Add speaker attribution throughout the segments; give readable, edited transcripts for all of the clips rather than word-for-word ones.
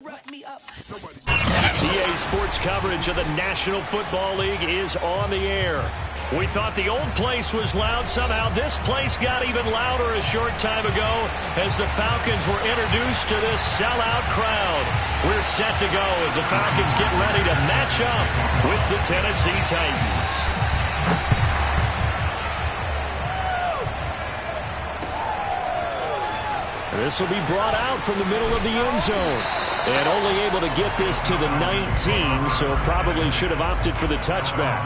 Speaker 1: EA Sports coverage of the National Football League is on the air. We thought the old place was loud. Somehow this place got even louder a short time ago as the Falcons were introduced to this sellout crowd. We're set to go as the Falcons get ready to match up with the Tennessee Titans. This will be brought out from the middle of the end zone. And only able to get this to the 19, so probably should have opted for the touchback.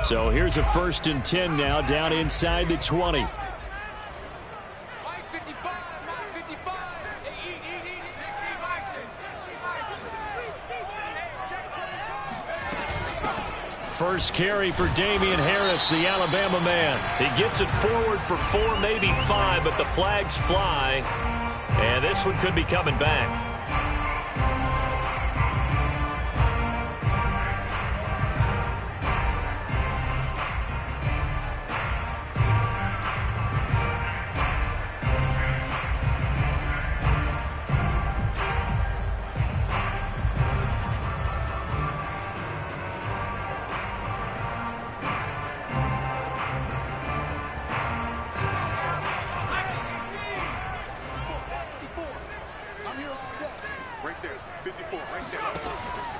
Speaker 1: So here's a 1st and 10 now down inside the 20. First carry for Damian Harris, the Alabama man. He gets it forward for 4, maybe 5, but the flags fly. And this one could be coming back.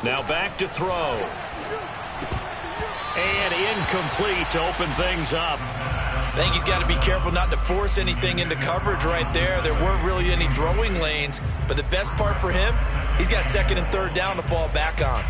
Speaker 1: Now back to throw. And incomplete to open things up.
Speaker 2: I think he's got to be careful not to force anything into coverage right there. There weren't really any throwing lanes. But the best part for him, he's got 2nd and 3rd down to fall back on.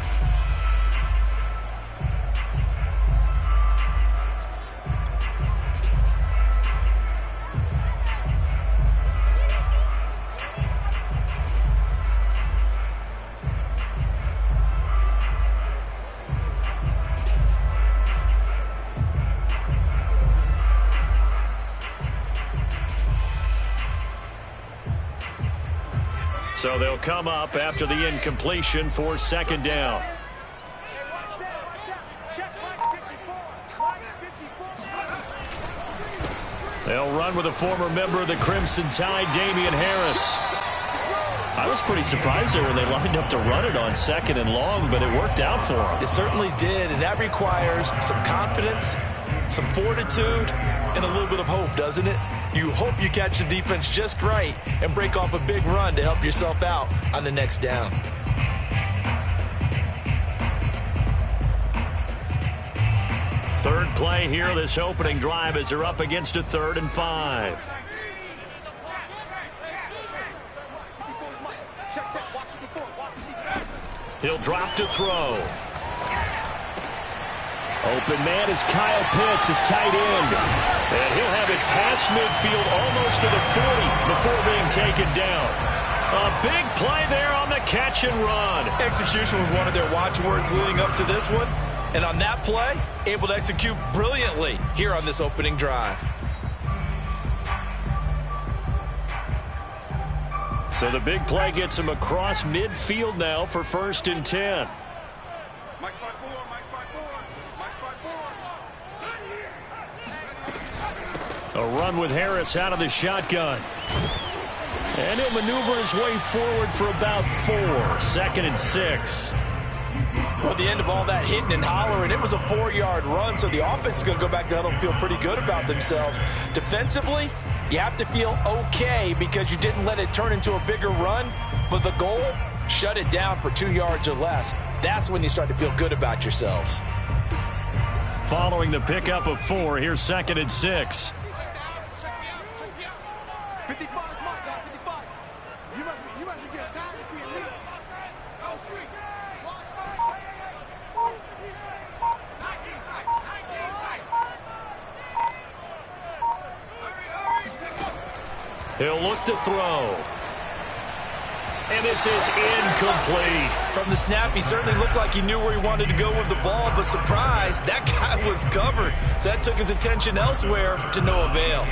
Speaker 1: So they'll come up after the incompletion for 2nd down. They'll run with a former member of the Crimson Tide, Damian Harris. I was pretty surprised there when they lined up to run it on 2nd and long, but it worked out for them.
Speaker 2: It certainly did, and that requires some confidence, some fortitude, and a little bit of hope, doesn't it? You hope you catch the defense just right and break off a big run to help yourself out on the next down.
Speaker 1: Third play here, this opening drive, as they're up against a 3rd and 5. He'll drop to throw. Open man is Kyle Pitts, his tight end. And he'll have it past midfield almost to the 40 before being taken down. A big play there on the catch and run.
Speaker 2: Execution was one of their watchwords leading up to this one. And on that play, able to execute brilliantly here on this opening drive.
Speaker 1: So the big play gets him across midfield now for 1st and 10. A run with Harris out of the shotgun. And he'll maneuver his way forward for about 4. 2nd and 6.
Speaker 2: Well, at the end of all that hitting and hollering, it was a 4-yard run, so the offense is going to go back down and feel pretty good about themselves. Defensively, you have to feel okay because you didn't let it turn into a bigger run, but the goal, shut it down for 2 yards or less. That's when you start to feel good about yourselves.
Speaker 1: Following the pickup of 4, here's 2nd and 6. He'll look to throw. And this is incomplete.
Speaker 2: From the snap, he certainly looked like he knew where he wanted to go with the ball, but surprise, that guy was covered. So that took his attention elsewhere to no avail.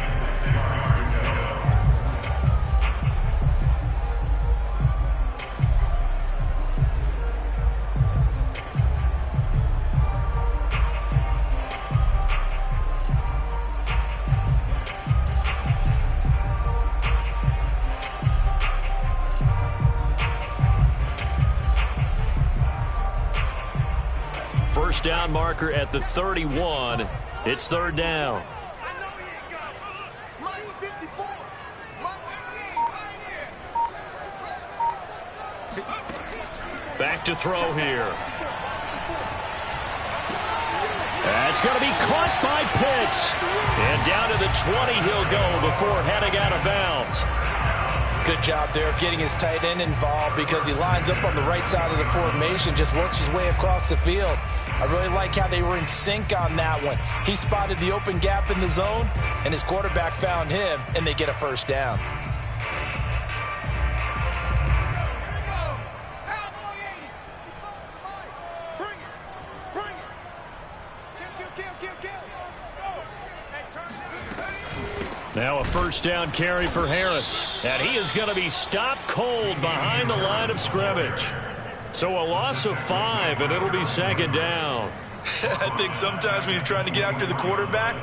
Speaker 1: first down marker at the 31. It's third down. Back to throw here. That's going to be caught by Pitts. And down to the 20 he'll go before heading out of bounds.
Speaker 2: Good job there of getting his tight end involved because he lines up on the right side of the formation, just works his way across the field. I really like how they were in sync on that one. He spotted the open gap in the zone, and his quarterback found him, and they get a first down.
Speaker 1: Now a first down carry for Harris. And he is going to be stopped cold behind the line of scrimmage. So a loss of 5, and it'll be second down.
Speaker 3: I think sometimes when you're trying to get after the quarterback,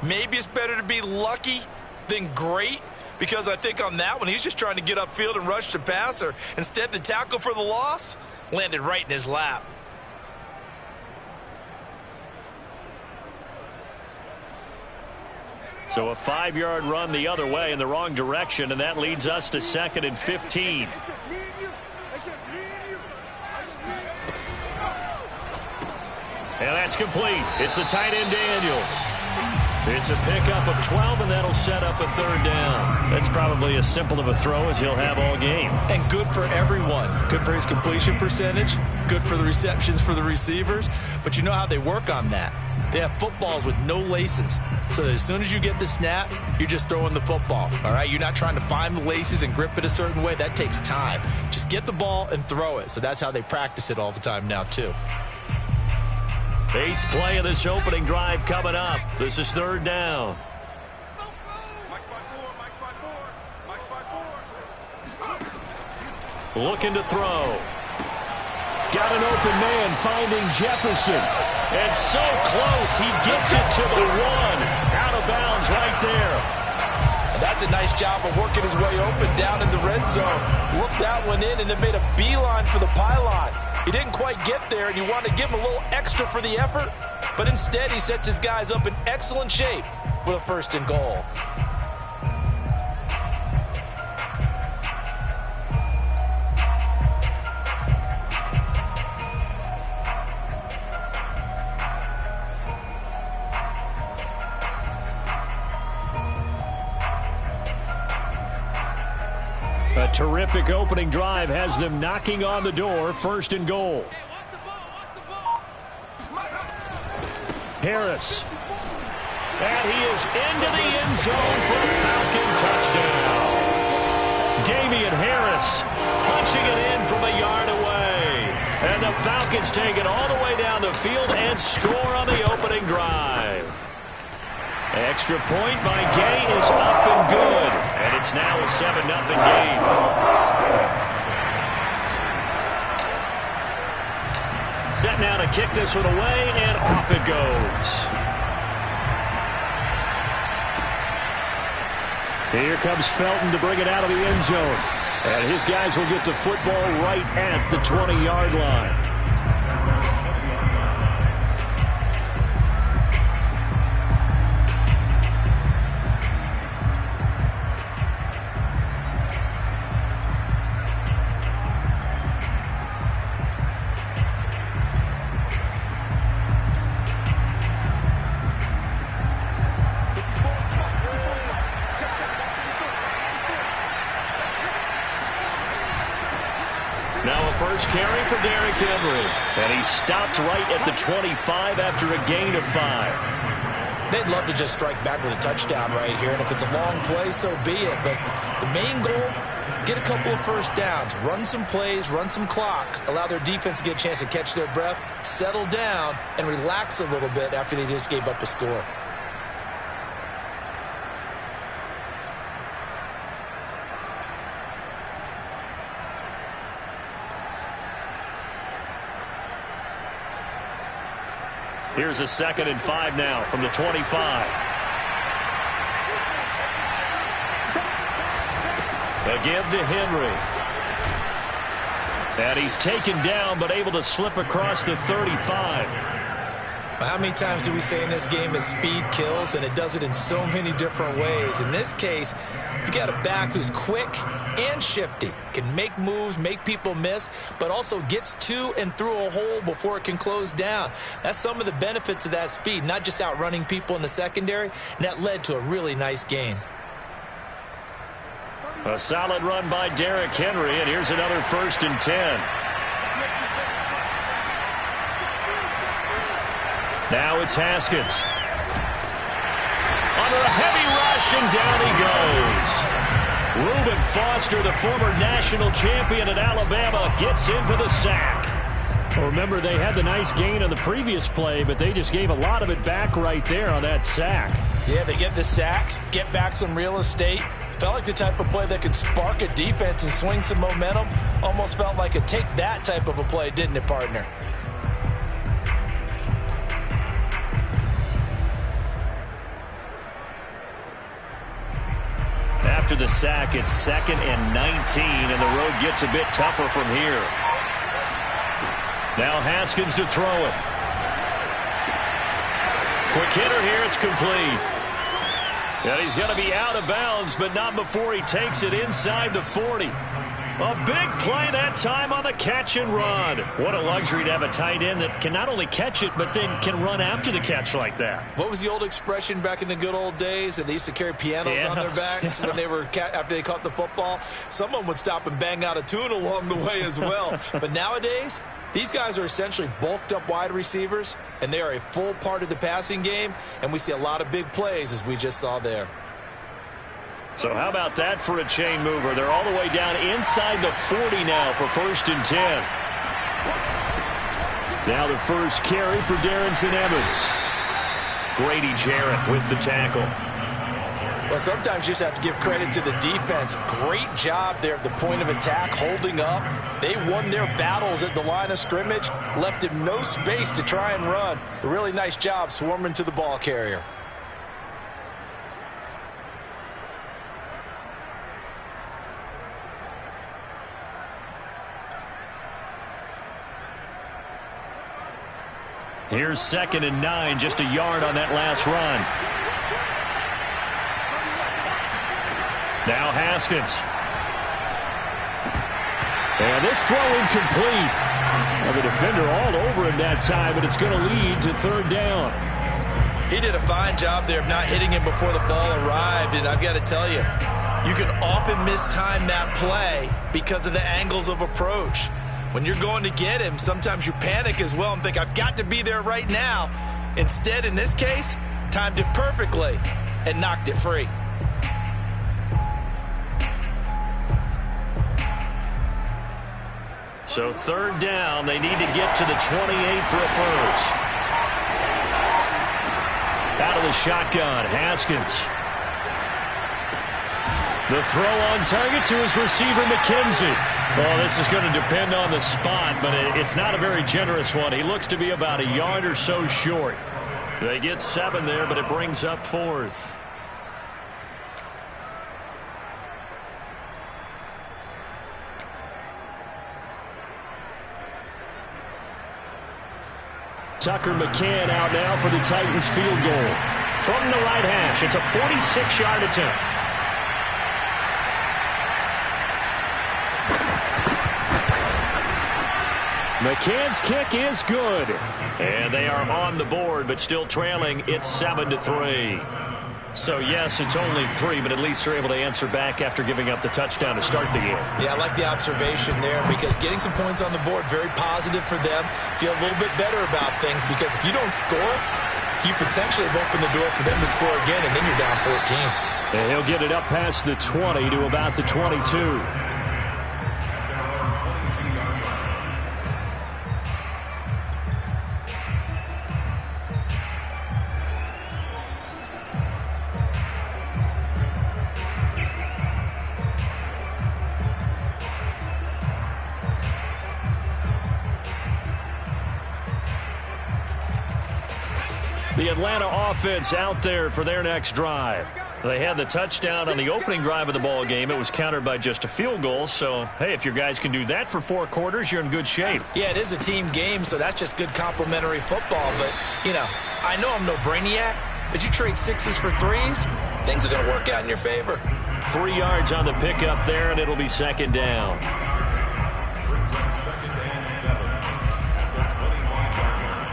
Speaker 3: maybe it's better to be lucky than great. Because I think on that one, he's just trying to get upfield and rush the passer. Instead, the tackle for the loss landed right in his lap.
Speaker 1: So a 5-yard run the other way in the wrong direction, and that leads us to 2nd and 15. And that's complete. It's the tight end Daniels. It's a pickup of 12, and that'll set up a third down. That's probably as simple of a throw as he'll have all game.
Speaker 3: And good for everyone. Good for his completion percentage. Good for the receptions for the receivers. But you know how they work on that. They have footballs with no laces. So that as soon as you get the snap, you're just throwing the football. All right? You're not trying to find the laces and grip it a certain way. That takes time. Just get the ball and throw it. So that's how they practice it all the time now, too.
Speaker 1: 8th play of this opening drive coming up. This is third down. Looking to throw. Got an open man finding Jefferson. And so close, he gets it to the 1. Out of bounds right there.
Speaker 2: And that's a nice job of working his way open down in the red zone. Looked that one in and then made a beeline for the pylon. He didn't quite get there, and you want to give him a little extra for the effort. But instead, he sets his guys up in excellent shape with a 1st and goal.
Speaker 1: A terrific opening drive has them knocking on the door. 1st and goal. Harris. And he is into the end zone for a Falcon touchdown. Damian Harris punching it in from a yard away. And the Falcons take it all the way down the field and score on the opening drive. Extra point by Gay is up and good. And it's now a 7-0 game. Set now to kick this one away, and off it goes. Here comes Felton to bring it out of the end zone. And his guys will get the football right at the 20-yard line. First carry for Derrick Henry. And he stopped right at the 25 after a gain of 5.
Speaker 3: They'd love to just strike back with a touchdown right here. And if it's a long play, so be it. But the main goal, get a couple of first downs. Run some plays, run some clock. Allow their defense to get a chance to catch their breath, settle down, and relax a little bit after they just gave up a score.
Speaker 1: Here's a 2nd and 5 now from the 25. A give to Henry. And he's taken down, but able to slip across the 35.
Speaker 3: How many times do we say in this game that speed kills, and it does it in so many different ways? In this case, you got a back who's quick and shifty, can make moves, make people miss, but also gets to and through a hole before it can close down. That's some of the benefits of that speed, not just outrunning people in the secondary, and that led to a really nice game.
Speaker 1: A solid run by Derrick Henry, and here's another 1st and 10. Now it's Haskins. Under a heavy rush, and down he goes. Reuben Foster, the former national champion at Alabama, gets in for the sack. Well, remember, they had the nice gain on the previous play, but they just gave a lot of it back right there on that sack.
Speaker 2: Yeah, they get the sack, get back some real estate. Felt like the type of play that could spark a defense and swing some momentum. Almost felt like a take that type of a play, didn't it, partner?
Speaker 1: After the sack, it's 2nd and 19, and the road gets a bit tougher from here. Now Haskins to throw it. Quick hitter here, it's complete. And he's going to be out of bounds, but not before he takes it inside the 40. A big play that time on the catch and run. What a luxury to have a tight end that can not only catch it, but then can run after the catch like that.
Speaker 3: What was the old expression back in the good old days? And they used to carry pianos on their backs when they were after they caught the football. Someone would stop and bang out a tune along the way as well. But nowadays, these guys are essentially bulked up wide receivers, and they are a full part of the passing game, and we see a lot of big plays as we just saw there.
Speaker 1: So how about that for a chain mover? They're all the way down inside the 40 now for 1st and 10. Now the first carry for Darrington Evans. Grady Jarrett with the tackle.
Speaker 2: Well, sometimes you just have to give credit to the defense. Great job there at the point of attack, holding up. They won their battles at the line of scrimmage, left him no space to try and run. A really nice job swarming to the ball carrier.
Speaker 1: Here's 2nd and 9, just a yard on that last run. Now Haskins. And this throw incomplete. Well, the defender all over him that time, but it's going to lead to 3rd down.
Speaker 3: He did a fine job there of not hitting him before the ball arrived, and I've got to tell you, you can often mistime that play because of the angles of approach. When you're going to get him, sometimes you panic as well and think, I've got to be there right now. Instead, in this case, timed it perfectly and knocked it free.
Speaker 1: So 3rd down, they need to get to the 28 for a first. Out of the shotgun, Haskins. The throw on target to his receiver, McKenzie. Well, this is going to depend on the spot, but it's not a very generous one. He looks to be about a yard or so short. They get 7 there, but it brings up 4th. Tucker McCann out now for the Titans field goal. From the right hash, it's a 46-yard attempt. McCann's kick is good. And they are on the board, but still trailing. It's 7-3. So, yes, it's only 3, but at least they're able to answer back after giving up the touchdown to start the game.
Speaker 3: Yeah, I like the observation there because getting some points on the board, very positive for them. Feel a little bit better about things because if you don't score, you potentially have opened the door for them to score again, and then you're down 14.
Speaker 1: And he'll get it up past the 20 to about the 22. The Atlanta offense out there for their next drive. They had the touchdown on the opening drive of the ball game. It was countered by just a field goal. So, hey, if your guys can do that for 4 quarters, you're in good shape.
Speaker 2: Yeah, it is a team game, so that's just good complementary football. But, you know, I know I'm no brainiac, but you trade 6s for 3s, things are going to work out in your favor.
Speaker 1: 3 yards on the pickup there, and it'll be second down.
Speaker 4: Brings up second and 7 at the 21-yard line.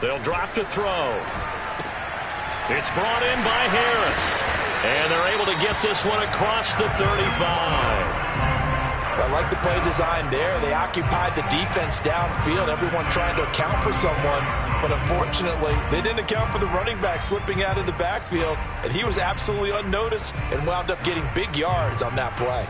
Speaker 1: They'll drop to throw. It's brought in by Harris. And they're able to get this one across the 35.
Speaker 2: I like the play design there. They occupied the defense downfield, everyone trying to account for someone. But unfortunately, they didn't account for the running back slipping out of the backfield. And he was absolutely unnoticed and wound up getting big yards on that play.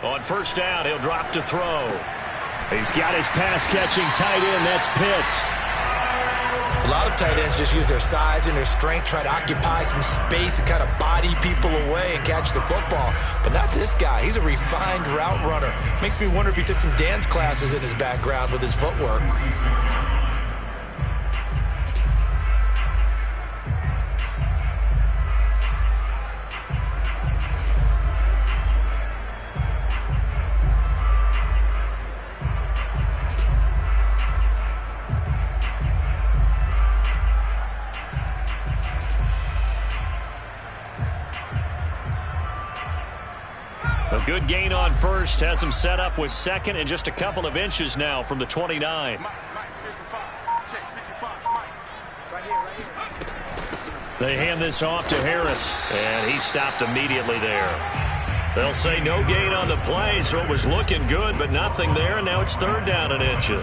Speaker 1: On first down, he'll drop to throw. He's got his pass-catching tight end. That's Pitts.
Speaker 2: A lot of tight ends just use their size and their strength, try to occupy some space and kind of body people away and catch the football. But not this guy. He's a refined route runner. Makes me wonder if he took some dance classes in his background with his footwork.
Speaker 1: A good gain on first has him set up with second and just a couple of inches now from the 29. They hand this off to Harris, and he stopped immediately there. They'll say no gain on the play, so it was looking good, but nothing there, and now it's third down and inches.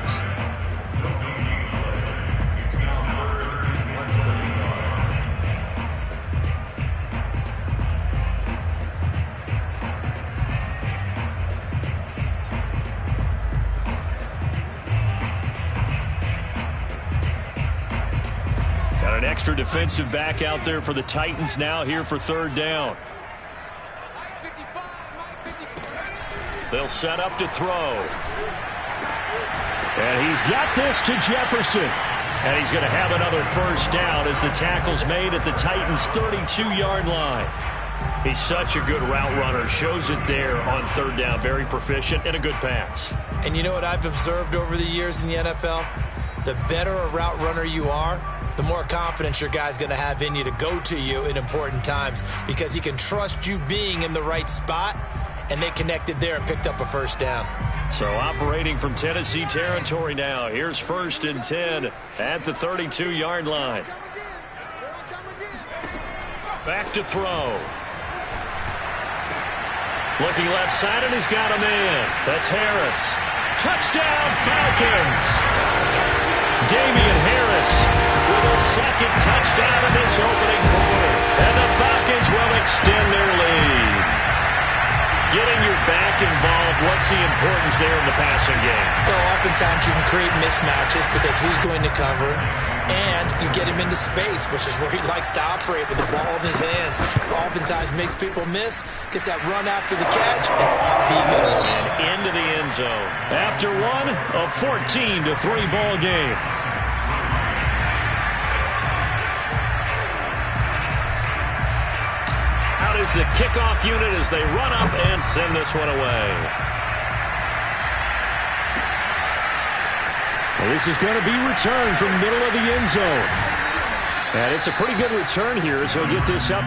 Speaker 1: Got an extra defensive back out there for the Titans now here for third down. They'll set up to throw. And he's got this to Jefferson. And he's going to have another first down as the tackle's made at the Titans' 32-yard line. He's such a good route runner. Shows it there on third down. Very proficient and a good pass.
Speaker 2: And you know what I've observed over the years in the NFL? The better a route runner you are, the more confidence your guy's going to have in you to go to you in important times because he can trust you being in the right spot, and they connected there and picked up a first down.
Speaker 1: So operating from Tennessee territory now. Here's first and 10 at the 32-yard line. Back to throw. Looking left side, and he's got a man. That's Harris. Touchdown, Falcons! Damian Harris with a second touchdown in this opening quarter. And the Falcons will extend their lead. Getting your back involved, what's the importance there in the passing game?
Speaker 2: Well, oftentimes you can create mismatches because who's going to cover, and you get him into space, which is where he likes to operate with the ball in his hands. Oftentimes makes people miss, gets that run after the catch, and off he goes.
Speaker 1: And into the end zone. After one, a 14-3 ball game. Out is the kickoff unit as they run up and send this one away. Well, this is going to be returned from middle of the end zone. And it's a pretty good return here as he'll get this up.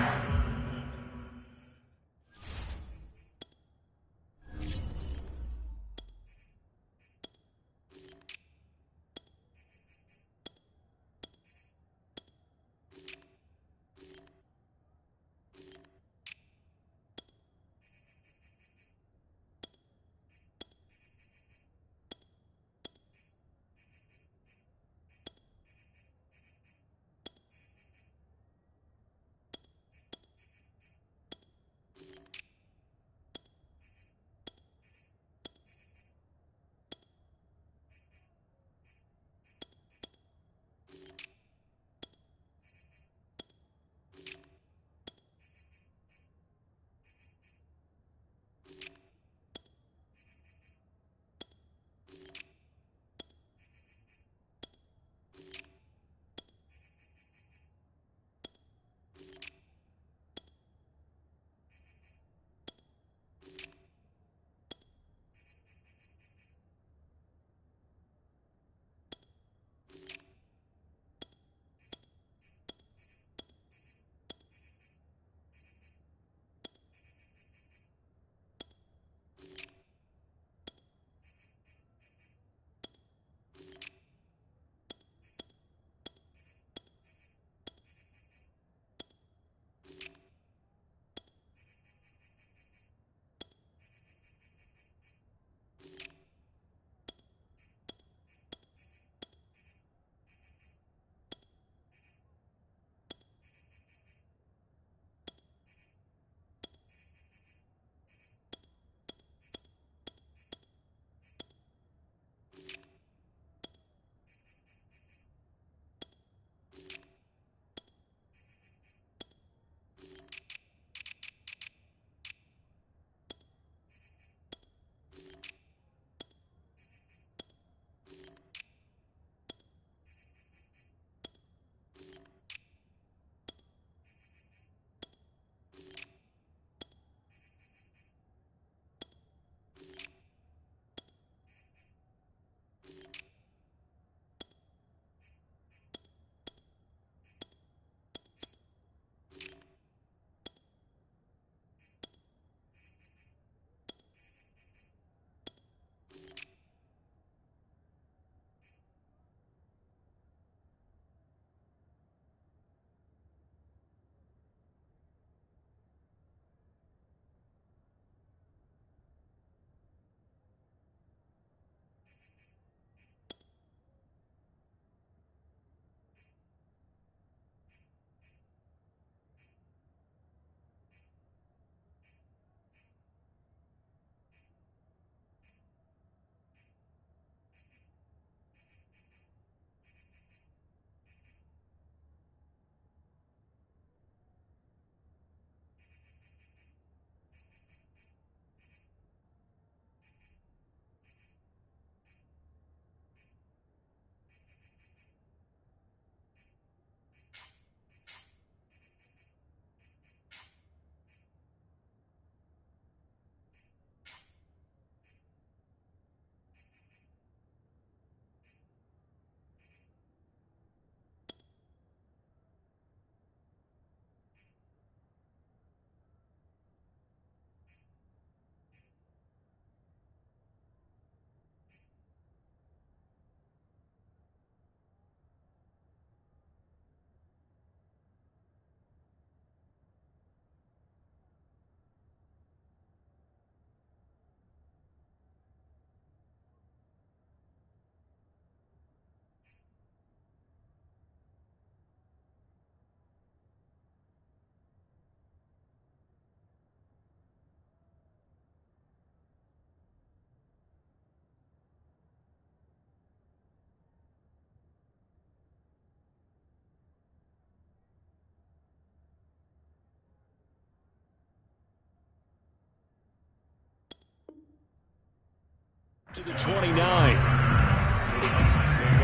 Speaker 1: To the 29.
Speaker 4: Staying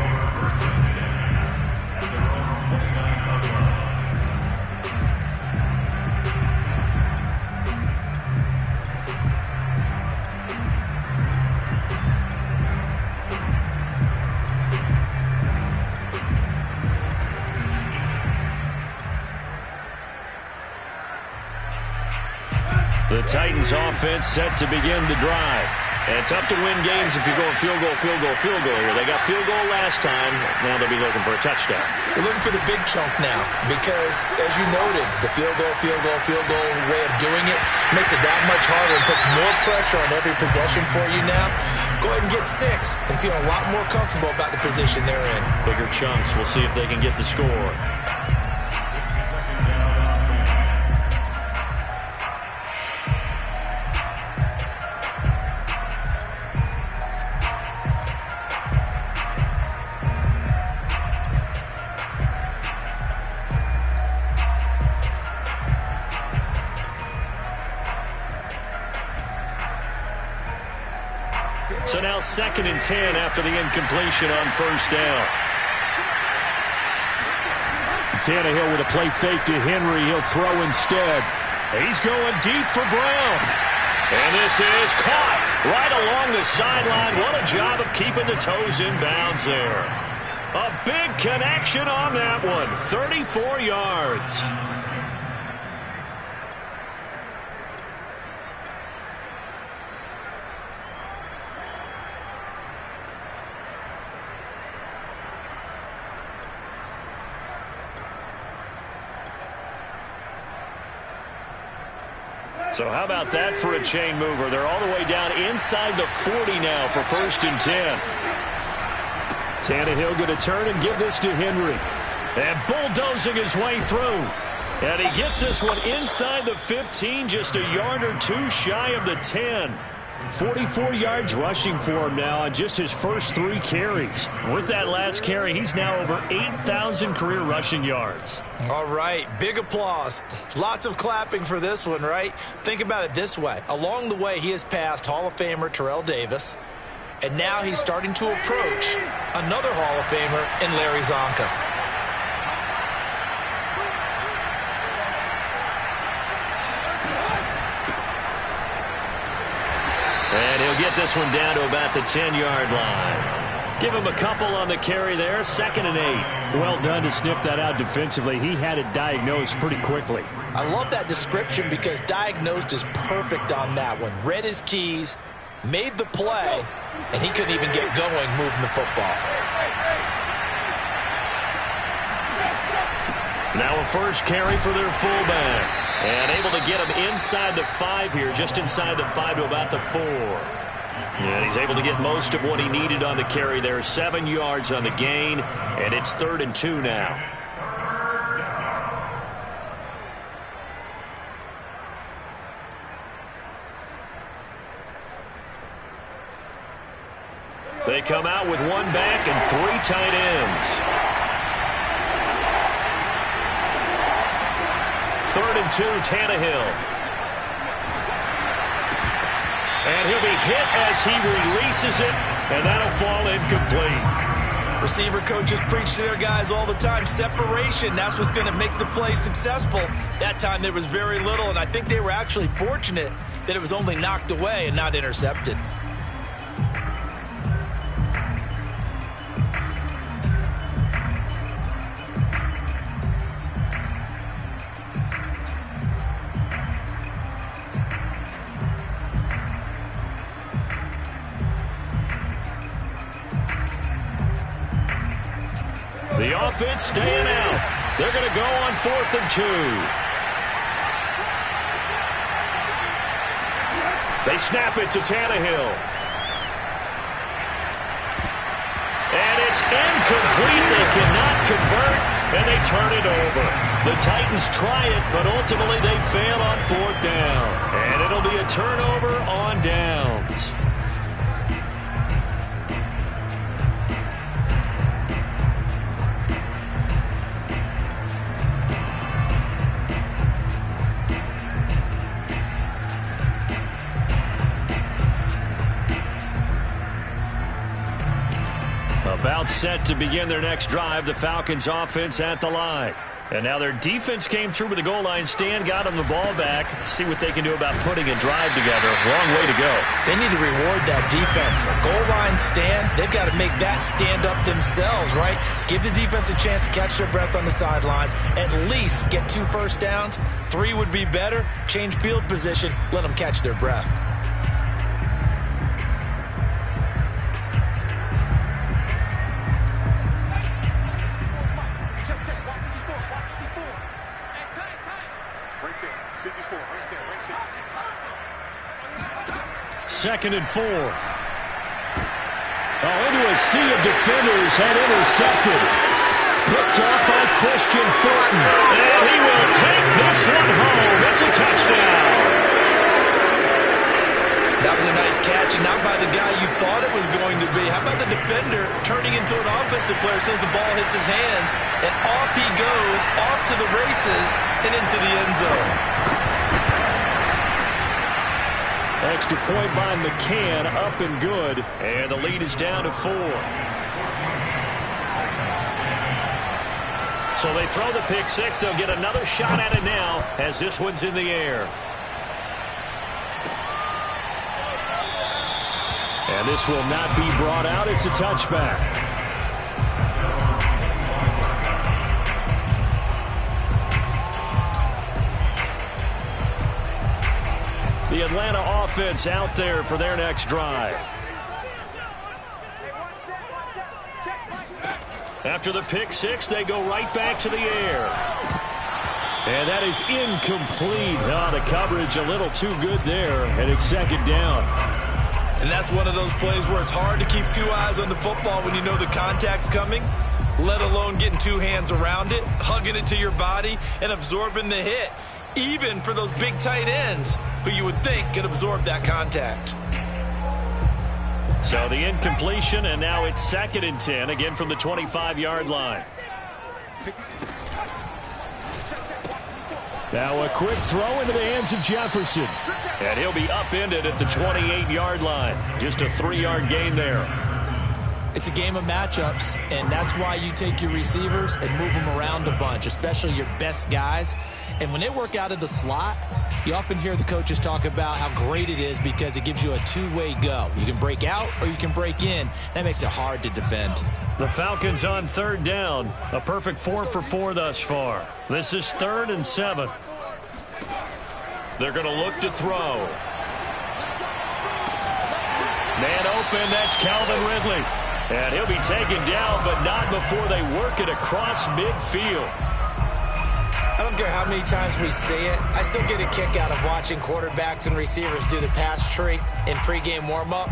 Speaker 4: over first and 10 at their own 29-yard line.
Speaker 1: The Titans offense set to begin the drive. And tough to win games if you're going field goal, field goal, field goal here. They got field goal last time. Now they'll be looking for a touchdown.
Speaker 2: They're looking for the big chunk now because, as you noted, the field goal way of doing it makes it that much harder and puts more pressure on every possession for you now. Go ahead and get 6 and feel a lot more comfortable about the position they're in.
Speaker 1: Bigger chunks. We'll see if they can get the score.
Speaker 4: Second down and 10.
Speaker 1: So now 2nd and 10 after the incompletion on first down. Tannehill with a play fake to Henry. He'll throw instead. He's going deep for Brown. And this is caught right along the sideline. What a job of keeping the toes in bounds there. A big connection on that one. 34 yards. So how about that for a chain mover? They're all the way down inside the 40 now for 1st and 10. Tannehill going to turn and give this to Henry. And bulldozing his way through. And he gets this one inside the 15, just a yard or two shy of the 10. 44 yards rushing for him now on just his first 3 carries. With that last carry, he's now over 8,000 career rushing yards.
Speaker 2: All right, big applause. Lots of clapping for this one, right? Think about it this way. Along the way, he has passed Hall of Famer Terrell Davis, and now he's starting to approach another Hall of Famer in Larry Zonka.
Speaker 1: And he'll get this one down to about the 10-yard line. Give him a couple on the carry there. 2nd and 8. Well done to sniff that out defensively. He had it diagnosed pretty quickly.
Speaker 2: I love that description because diagnosed is perfect on that one. Read his keys, made the play, and he couldn't even get going moving the football.
Speaker 1: Now a first carry for their fullback. And able to get him inside the 5 here, just inside the 5 to about the 4. And he's able to get most of what he needed on the carry there. 7 yards on the gain, and it's 3rd and 2 now. They come out with 1 back and 3 tight ends. 3rd and 2, Tannehill. And he'll be hit as he releases it, and that'll fall incomplete.
Speaker 3: Receiver coaches preach to their guys all the time. Separation, that's what's going to make the play successful. That time there was very little, and I think they were actually fortunate that it was only knocked away and not intercepted.
Speaker 1: The offense staying out. They're going to go on 4th and 2. They snap it to Tannehill. And it's incomplete. They cannot convert, and they turn it over. The Titans try it, but ultimately they fail on 4th down. And it'll be a turnover on downs. About set to begin their next drive, the Falcons offense at the line. And now their defense came through with the goal line stand, got them the ball back. See what they can do about putting a drive together. Wrong way to go.
Speaker 3: They need to reward that defense. A goal line stand, they've got to make that stand up themselves, right? Give the defense a chance to catch their breath on the sidelines. At least get 2 first downs. 3 would be better. Change field position. Let them catch their breath.
Speaker 1: Second and 4. Oh, into a sea of defenders and intercepted. Picked off by Christian Thornton. And he will take this one home. It's a touchdown.
Speaker 3: That was a nice catch, and not by the guy you thought it was going to be. How about the defender turning into an offensive player as soon as the ball hits his hands, and off he goes, off to the races, and into the end zone.
Speaker 1: Extra point by McCann, up and good, and the lead is down to 4. So they throw the pick 6. They'll get another shot at it now as this one's in the air. And this will not be brought out. It's a touchback. The Atlanta offense out there for their next drive. After the pick 6, they go right back to the air. And that is incomplete. Oh, the coverage a little too good there, and it's 2nd down.
Speaker 3: And that's one of those plays where it's hard to keep 2 eyes on the football when you know the contact's coming, let alone getting 2 hands around it, hugging it to your body, and absorbing the hit. Even for those big tight ends who you would think could absorb that contact.
Speaker 1: So the incompletion, and now it's 2nd and 10, again from the 25-yard line. Now a quick throw into the hands of Jefferson. And he'll be upended at the 28-yard line. Just a 3-yard gain there.
Speaker 3: It's a game of matchups, and that's why you take your receivers and move them around a bunch, especially your best guys. And when they work out of the slot, you often hear the coaches talk about how great it is because it gives you a 2-way go. You can break out or you can break in. That makes it hard to defend.
Speaker 1: The Falcons on 3rd down. A perfect 4 for 4 thus far. This is 3rd and 7. They're going to look to throw. Man open, that's Calvin Ridley. And he'll be taken down, but not before they work it across midfield.
Speaker 2: I don't care how many times we see it. I still get a kick out of watching quarterbacks and receivers do the pass tree in pregame warm-up.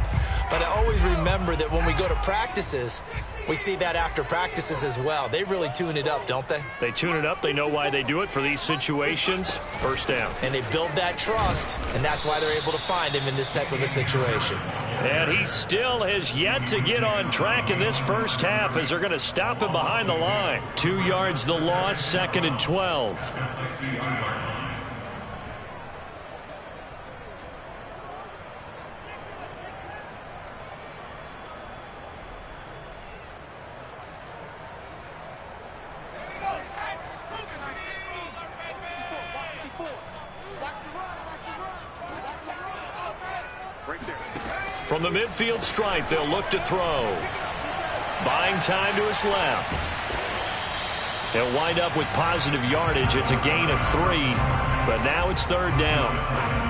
Speaker 2: But I always remember that when we go to practices, we see that after practices as well. They really tune it up, don't they?
Speaker 1: They tune it up. They know why they do it for these situations. First down.
Speaker 2: And they build that trust, and that's why they're able to find him in this type of a situation.
Speaker 1: And he still has yet to get on track in this first half as they're going to stop him behind the line. 2 yards the loss, 2nd and 12. From the midfield stripe, they'll look to throw. Buying time to his left. He'll wind up with positive yardage. It's a gain of 3, but now it's 3rd down.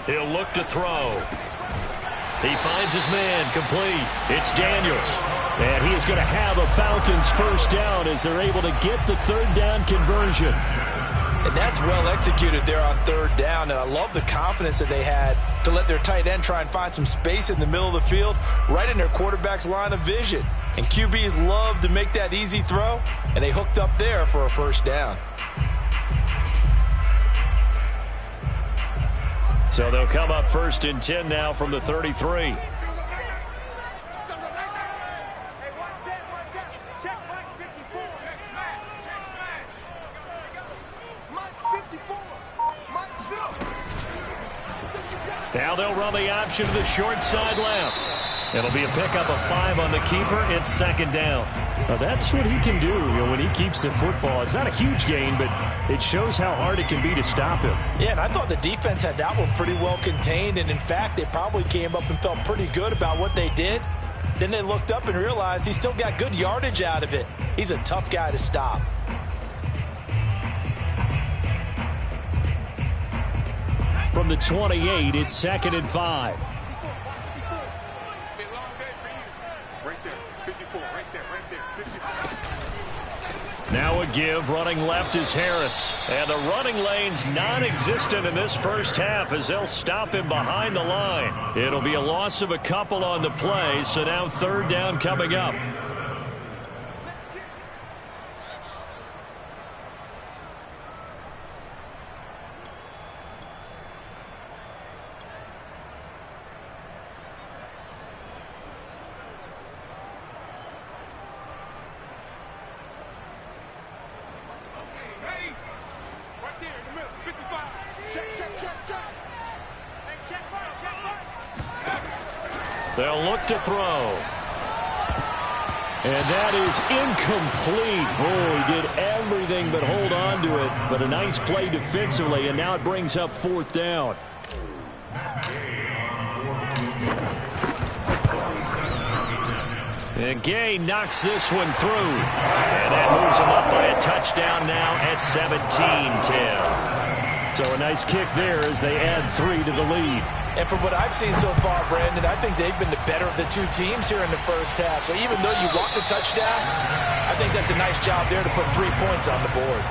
Speaker 1: He'll look to throw. He finds his man complete. It's Daniels. And he is going to have a Falcons first down as they're able to get the 3rd down conversion.
Speaker 2: And that's well executed there on 3rd down. And I love the confidence that they had to let their tight end try and find some space in the middle of the field, right in their quarterback's line of vision. And QBs love to make that easy throw, and they hooked up there for a first down.
Speaker 1: So they'll come up 1st and 10 now from the 33. Now they'll run the option to the short side left. It'll be a pickup of 5 on the keeper. It's 2nd down. Now that's what he can do, when he keeps the football. It's not a huge gain, but it shows how hard it can be to stop him.
Speaker 2: Yeah, and I thought the defense had that one pretty well contained. And, in fact, they probably came up and felt pretty good about what they did. Then they looked up and realized he still got good yardage out of it. He's a tough guy to stop.
Speaker 1: From the 28, it's 2nd and 5. Now a give, running left is Harris. And the running lane's non-existent in this first half as they'll stop him behind the line. It'll be a loss of a couple on the play, so now 3rd down coming up. They'll look to throw. And that is incomplete. Oh, he did everything but hold on to it. But a nice play defensively, and now it brings up 4th down. And Gay knocks this one through. And that moves him up by a touchdown now at 17-10. So a nice kick there as they add 3 to the lead.
Speaker 2: And from what I've seen so far, Brandon, I think they've been the better of the 2 teams here in the first half. So even though you walk the touchdown, I think that's a nice job there to put 3 points on the board.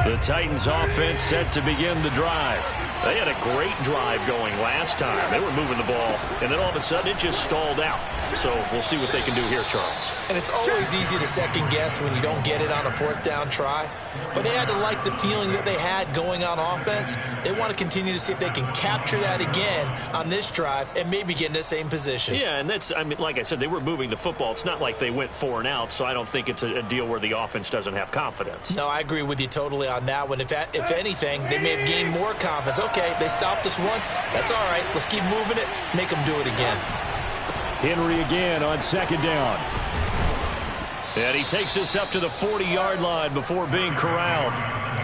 Speaker 1: The Titans offense set to begin the drive. They had a great drive going last time. They were moving the ball, and then all of a sudden it just stalled out. So we'll see what they can do here, Charles.
Speaker 3: And it's always easy to second guess when you don't get it on a fourth down try. But they had to like the feeling that they had going on offense. They want to continue to see if they can capture that again on this drive and maybe get in the same position.
Speaker 1: Yeah, and that's, I mean, like I said, they were moving the football. It's not like they went 4 and out, so I don't think it's a deal where the offense doesn't have confidence.
Speaker 3: No, I agree with you totally on that one. If anything, they may have gained more confidence. Okay, they stopped us once. That's all right. Let's keep moving it. Make them do it again.
Speaker 1: Henry again on second down. And he takes us up to the 40-yard line before being corralled.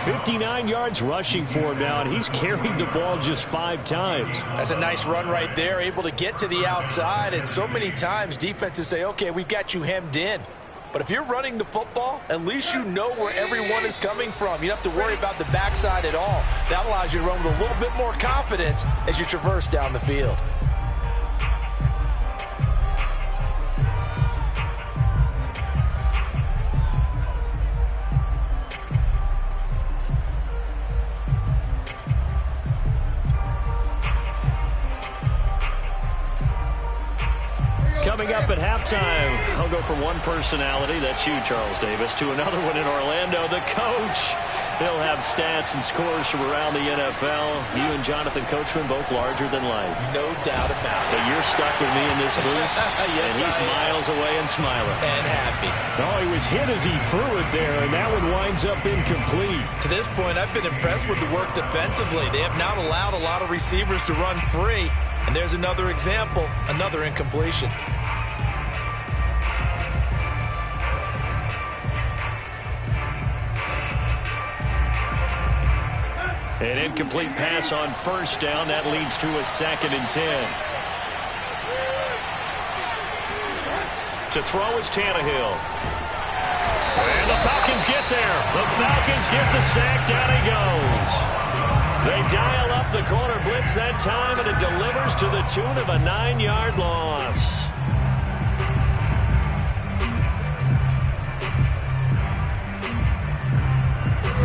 Speaker 1: 59 yards rushing for him now, and he's carried the ball just 5 times.
Speaker 2: That's a nice run right there, able to get to the outside. And so many times defenses say, okay, we've got you hemmed in. But if you're running the football, at least you know where everyone is coming from. You don't have to worry about the backside at all. That allows you to run with a little bit more confidence as you traverse down the field.
Speaker 1: Coming up at halftime, I'll go from one personality, that's you, Charles Davis, to another one in Orlando, the coach. He'll have stats and scores from around the NFL. You and Jonathan Coachman, both larger than life.
Speaker 3: No doubt about it.
Speaker 1: But you're stuck with me in this booth,
Speaker 3: yes,
Speaker 1: and he's miles away and smiling.
Speaker 3: And happy.
Speaker 1: Oh, he was hit as he threw it there, and that one winds up incomplete.
Speaker 3: To this point, I've been impressed with the work defensively. They have not allowed a lot of receivers to run free. And there's another example, another incompletion.
Speaker 1: An incomplete pass on first down. That leads to a 2nd and 10. To throw is Tannehill. And the Falcons get there. The Falcons get the sack. Down he goes. They dial up the corner blitz that time, and it delivers to the tune of a 9-yard loss.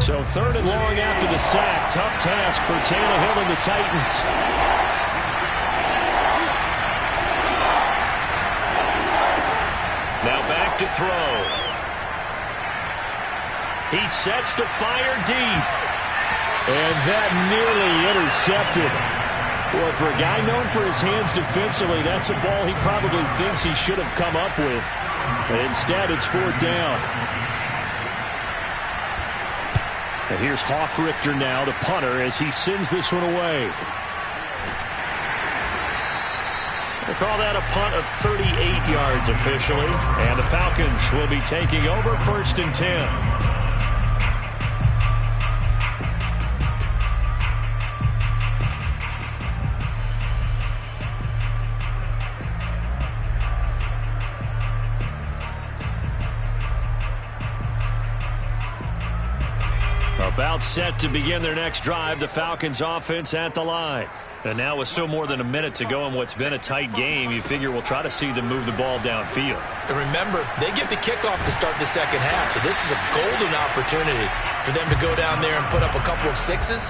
Speaker 1: So 3rd and long after the sack. Tough task for Tannehill and the Titans. Now back to throw. He sets to fire deep. And that nearly intercepted. Well, for a guy known for his hands defensively, that's a ball he probably thinks he should have come up with. But instead, it's 4th down. And here's Hofrichter now, the punter, as he sends this one away. We'll call that a punt of 38 yards officially. And the Falcons will be taking over 1st and 10. About set to begin their next drive, the Falcons offense at the line. And now with still more than a minute to go in what's been a tight game, you figure we'll try to see them move the ball downfield.
Speaker 3: And remember, they get the kickoff to start the second half, so this is a golden opportunity for them to go down there and put up a couple of 6s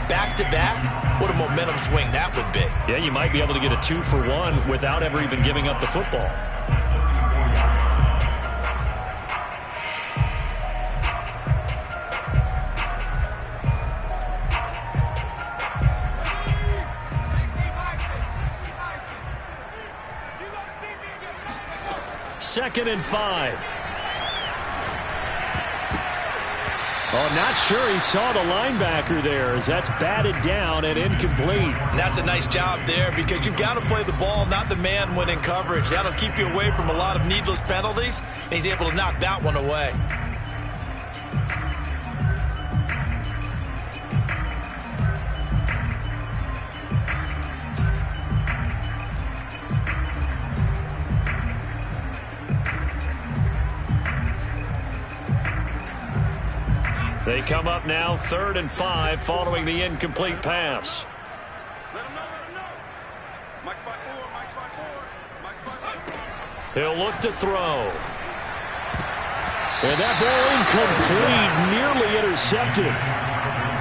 Speaker 3: back-to-back. What a momentum swing that would be.
Speaker 1: Yeah, you might be able to get a 2-for-1 without ever even giving up the football. Second and 5. Oh, not sure he saw the linebacker there as that's batted down and incomplete.
Speaker 3: And that's a nice job there because you've got to play the ball, not the man when in coverage. That'll keep you away from a lot of needless penalties, and he's able to knock that one away.
Speaker 1: They come up now 3rd and 5 following the incomplete pass. He'll look to throw. And that ball incomplete, nearly intercepted.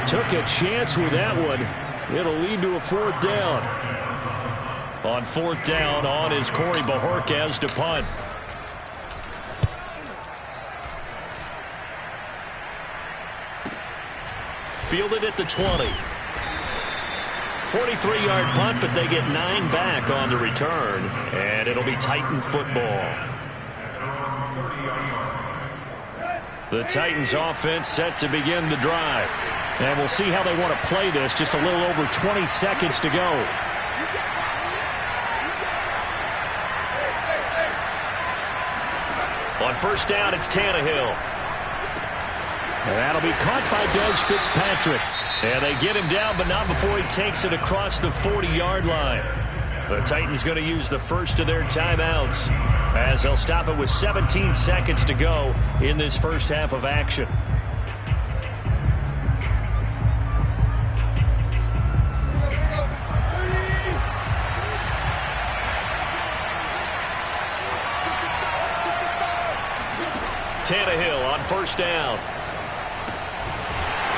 Speaker 1: Took a chance with that one. It'll lead to a 4th down. On 4th down, on is Corey Bajorquez to punt. Fielded at the 20. 43-yard punt, but they get 9 back on the return. And it'll be Titan football. The Titans offense set to begin the drive. And we'll see how they want to play this. Just a little over 20 seconds to go. On 1st down, it's Tannehill. And that'll be caught by Des Fitzpatrick. And they get him down, but not before he takes it across the 40-yard line. The Titans going to use the first of their timeouts as they'll stop it with 17 seconds to go in this first half of action. Tannehill on 1st down.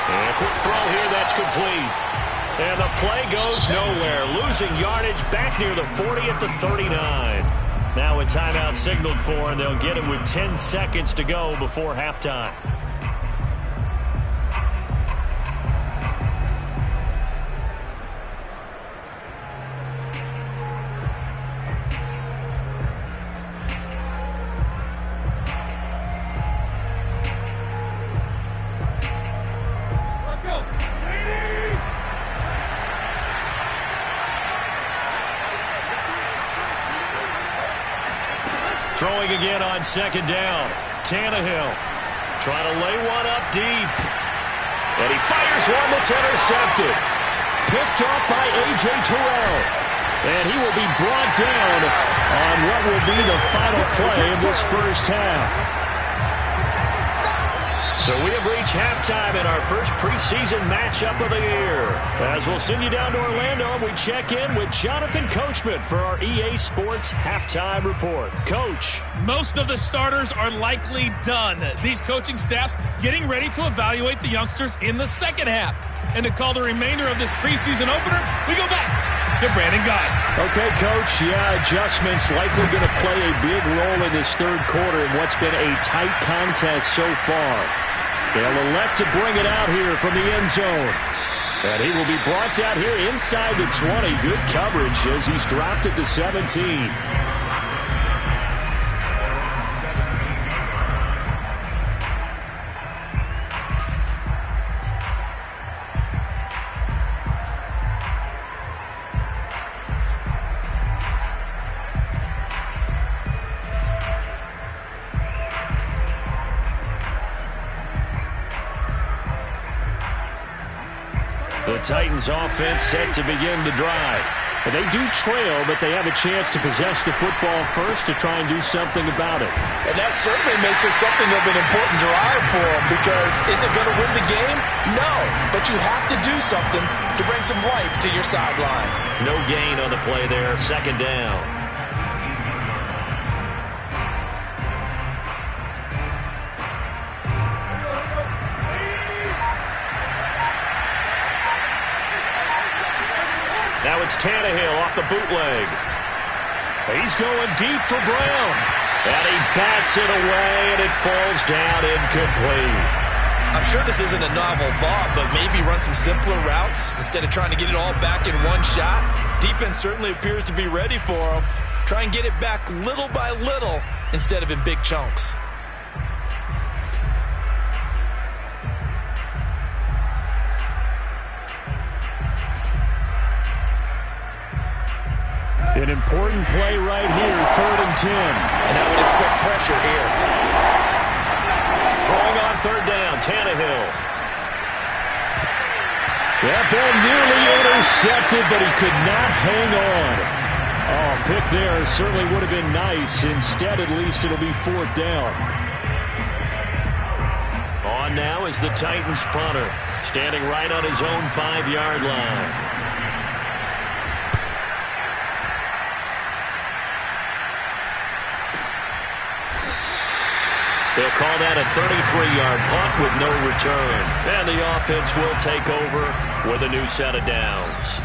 Speaker 1: And a quick throw here, that's complete. And the play goes nowhere. Losing yardage back near the 40 at the 39. Now a timeout signaled for, and they'll get it with 10 seconds to go before halftime. Throwing again on 2nd down. Tannehill trying to lay one up deep. And he fires one that's intercepted. Picked off by A.J. Terrell. And he will be brought down on what will be the final play of this first half. So we have reached halftime in our first preseason matchup of the year. As we'll send you down to Orlando, we check in with Jonathan Coachman for our EA Sports Halftime Report. Coach.
Speaker 5: Most of the starters are likely done. These coaching staffs getting ready to evaluate the youngsters in the second half. And to call the remainder of this preseason opener, we go back to Brandon Guy.
Speaker 1: Okay, Coach. Yeah, adjustments likely going to play a big role in this third quarter in what's been a tight contest so far. They'll elect to bring it out here from the end zone. And he will be brought down here inside the 20. Good coverage as he's dropped at the 17. The Titans offense set to begin the drive. And they do trail, but they have a chance to possess the football first to try and do something about it.
Speaker 2: And that certainly makes it something of an important drive for them, because is it going to win the game? No, but you have to do something to bring some life to your sideline.
Speaker 1: No gain on the play there, 2nd down. Now it's Tannehill off the bootleg. He's going deep for Brown. And he bats it away, and it falls down incomplete.
Speaker 3: I'm sure this isn't a novel thought, but maybe run some simpler routes instead of trying to get it all back in one shot. Defense certainly appears to be ready for him. Try and get it back little by little instead of in big chunks.
Speaker 1: An important play right here, 3rd and 10.
Speaker 2: And I would expect pressure here.
Speaker 1: Throwing on 3rd down, Tannehill. That ball nearly intercepted, but he could not hang on. Oh, pick there certainly would have been nice. Instead, at least, it'll be 4th down. On now is the Titans punter, standing right on his own 5-yard line. They'll call that a 33-yard punt with no return. And the offense will take over with a new set of downs.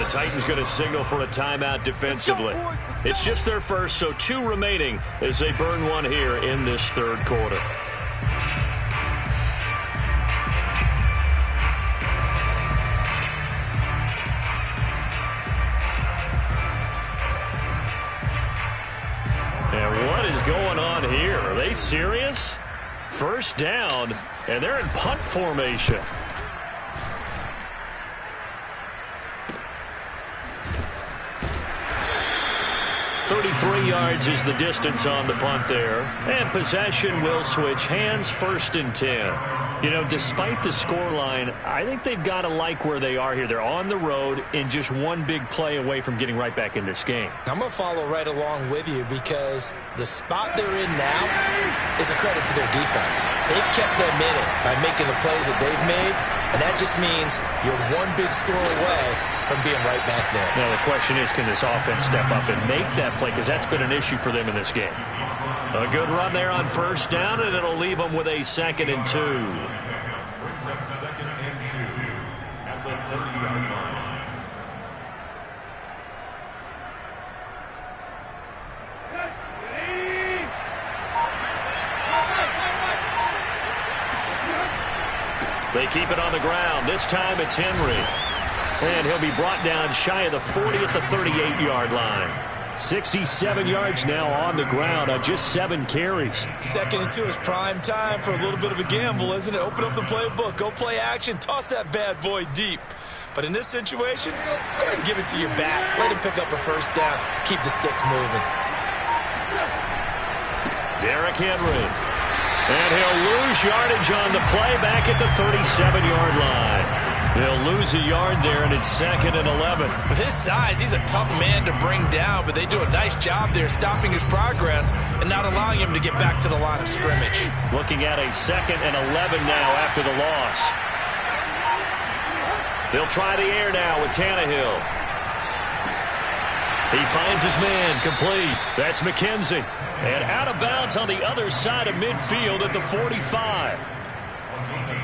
Speaker 1: Titans going to signal for a timeout defensively. It's just their first, so 2 remaining as they burn one here in this third quarter. And what is going on here? Are they serious? First down, and they're in punt formation. 33 yards is the distance on the punt there. And possession will switch hands, 1st and 10. You know, despite the scoreline, I think they've got to like where they are here. They're on the road and just one big play away from getting right back in this game.
Speaker 2: I'm going to follow right along with you because the spot they're in now is a credit to their defense. They've kept them in it by making the plays that they've made, and that just means you're one big score away from being right back there.
Speaker 1: Now, the question is, can this offense step up and make that play? Because that's been an issue for them in this game. A good run there on first down, and it'll leave them with a 2nd and 2.
Speaker 4: Brings up 2nd and 2 at the 30-yard line.
Speaker 1: They keep it on the ground. This time it's Henry. And he'll be brought down shy of the 40 at the 38-yard line. 67 yards now on the ground on just 7 carries.
Speaker 2: 2nd and 2 is prime time for a little bit of a gamble, isn't it? Open up the playbook, go play action, toss that bad boy deep. But in this situation, go ahead and give it to your back. Let him pick up a first down. Keep the sticks moving.
Speaker 1: Derrick Henry. And he'll lose yardage on the play back at the 37-yard line. They'll lose a yard there, and it's 2nd and 11.
Speaker 2: With his size, he's a tough man to bring down, but they do a nice job there stopping his progress and not allowing him to get back to the line of scrimmage.
Speaker 1: Looking at a 2nd and 11 now after the loss. They'll try the air now with Tannehill. He finds his man complete. That's McKenzie. And out of bounds on the other side of midfield at the 45.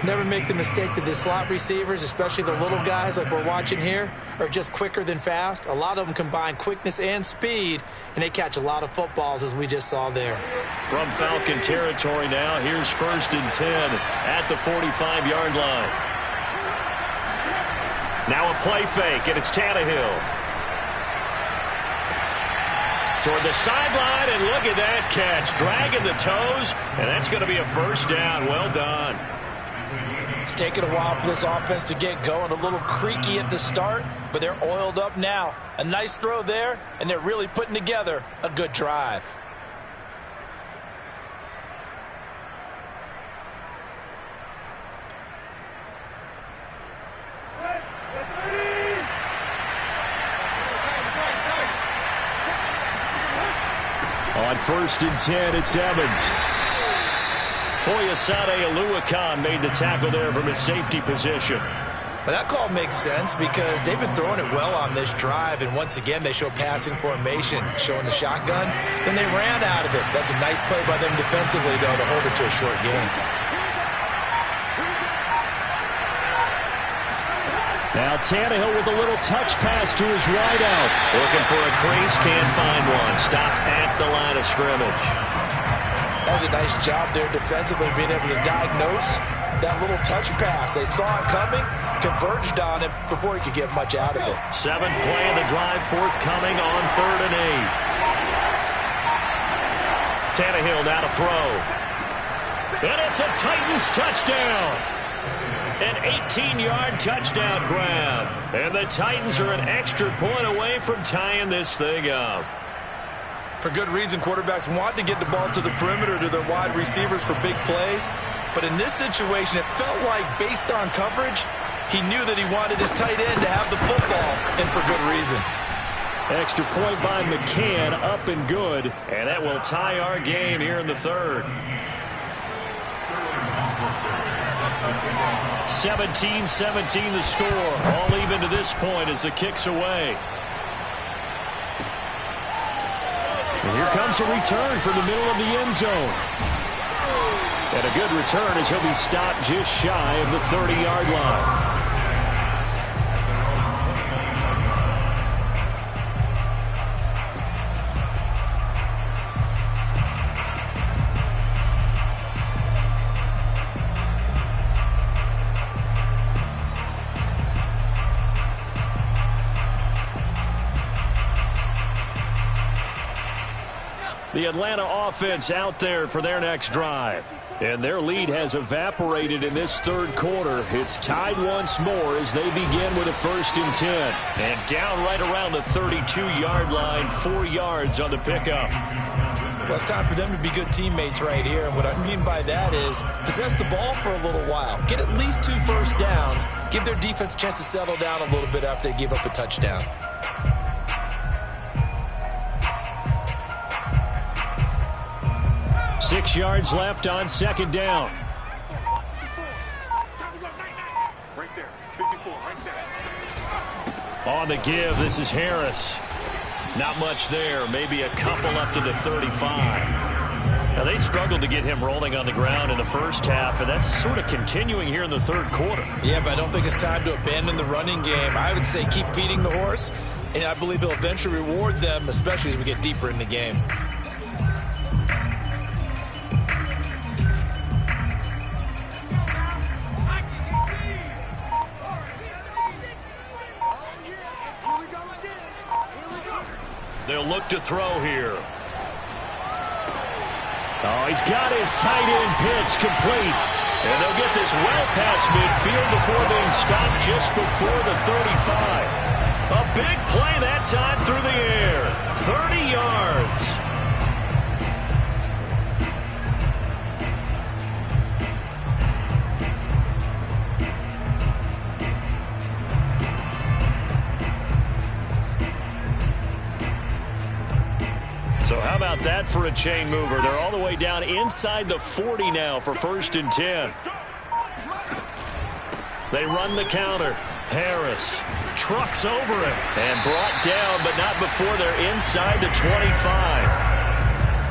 Speaker 2: Never make the mistake that the slot receivers, especially the little guys like we're watching here, are just quicker than fast. A lot of them combine quickness and speed, and they catch a lot of footballs, as we just saw there.
Speaker 1: From Falcon territory now, here's 1st and 10 at the 45-yard line. Now a play fake, and it's Tannehill. Toward the sideline, and look at that catch. Dragging the toes, and that's going to be a first down. Well done.
Speaker 2: It's taken a while for this offense to get going. A little creaky at the start, but they're oiled up now. A nice throw there, and they're really putting together a good drive.
Speaker 1: On 1st and 10, it's Evans. Foyesade Oluwakan made the tackle there from his safety position.
Speaker 2: But that call makes sense because they've been throwing it well on this drive, and once again they show passing formation, showing the shotgun. Then they ran out of it. That's a nice play by them defensively, though, to hold it to a short gain.
Speaker 1: Now Tannehill with a little touch pass to his wideout. Looking for a crease, can't find one. Stopped at the line of scrimmage.
Speaker 2: That was a nice job there defensively, being able to diagnose that little touch pass. They saw it coming, converged on it before he could get much out of it.
Speaker 1: 7th play of the drive, forthcoming on 3rd and 8. Tannehill now to throw. And it's a Titans touchdown. An 18-yard touchdown grab. And the Titans are an extra point away from tying this thing up.
Speaker 3: For good reason, quarterbacks want to get the ball to the perimeter to their wide receivers for big plays. But in this situation, it felt like, based on coverage, He knew that he wanted his tight end to have the football, and for good reason.
Speaker 1: Extra point by McCann, up and good. And that will tie our game here in the third. 17-17 the score. All even to this point as the kick's away. And here comes a return from the middle of the end zone. And a good return as he'll be stopped just shy of the 30-yard line. The Atlanta offense out there for their next drive. And their lead has evaporated in this third quarter. It's tied once more as they begin with a 1st and 10. And down right around the 32-yard line, 4 yards on the pickup.
Speaker 3: Well, it's time for them to be good teammates right here. And what I mean by that is possess the ball for a little while. Get at least 2 first downs. Give their defense a chance to settle down a little bit after they give up a touchdown.
Speaker 1: Six yards left on 2nd down.
Speaker 4: Right there, 54, right there.
Speaker 1: On the give, this is Harris. Not much there, maybe a couple up to the 35. Now, they struggled to get him rolling on the ground in the first half, and that's sort of continuing here in the third quarter.
Speaker 3: Yeah, but I don't think it's time to abandon the running game. I would say keep feeding the horse, and I believe he'll eventually reward them, especially as we get deeper in the game.
Speaker 1: They'll look to throw here. Oh, he's got his tight end pitch complete. And they'll get this well past midfield before being stopped just before the 35. A big play that time through the air. 30 yards. So how about that for a chain mover? They're all the way down inside the 40 now for 1st and 10. They run the counter. Harris trucks over him and brought down, but not before they're inside the 25.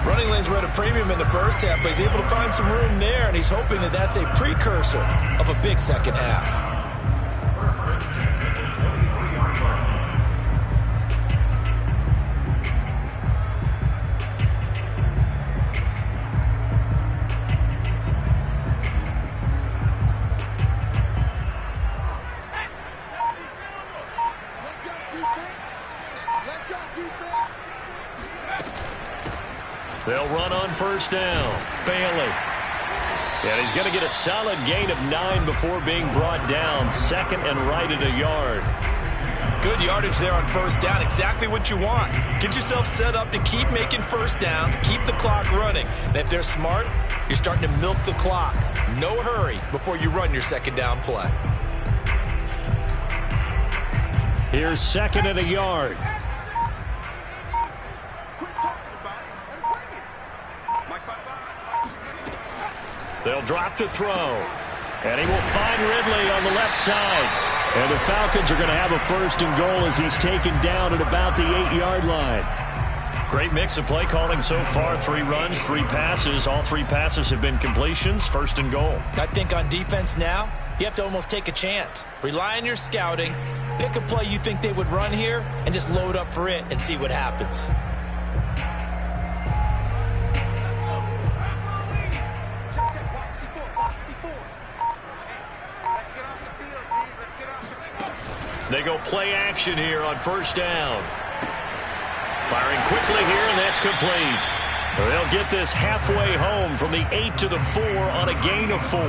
Speaker 3: Running lanes were at a premium in the first half, but he's able to find some room there, and he's hoping that that's a precursor of a big second half.
Speaker 1: They'll run on 1st down. Bailey. And he's going to get a solid gain of 9 before being brought down. 2nd and right at a yard.
Speaker 3: Good yardage there on 1st down. Exactly what you want. Get yourself set up to keep making 1st downs. Keep the clock running. And if they're smart, you're starting to milk the clock. No hurry before you run your 2nd down play.
Speaker 1: Here's 2nd and a yard. They'll drop to throw. And he will find Ridley on the left side. And the Falcons are going to have a 1st and goal as he's taken down at about the 8-yard line. Great mix of play calling so far. 3 runs, 3 passes. All 3 passes have been completions. 1st and goal.
Speaker 3: I think on defense now, you have to almost take a chance. Rely on your scouting. Pick a play you think they would run here and just load up for it and see what happens.
Speaker 1: They go play action here on 1st down. Firing quickly here, and that's complete. They'll get this halfway home from the 8 to the 4 on a gain of 4.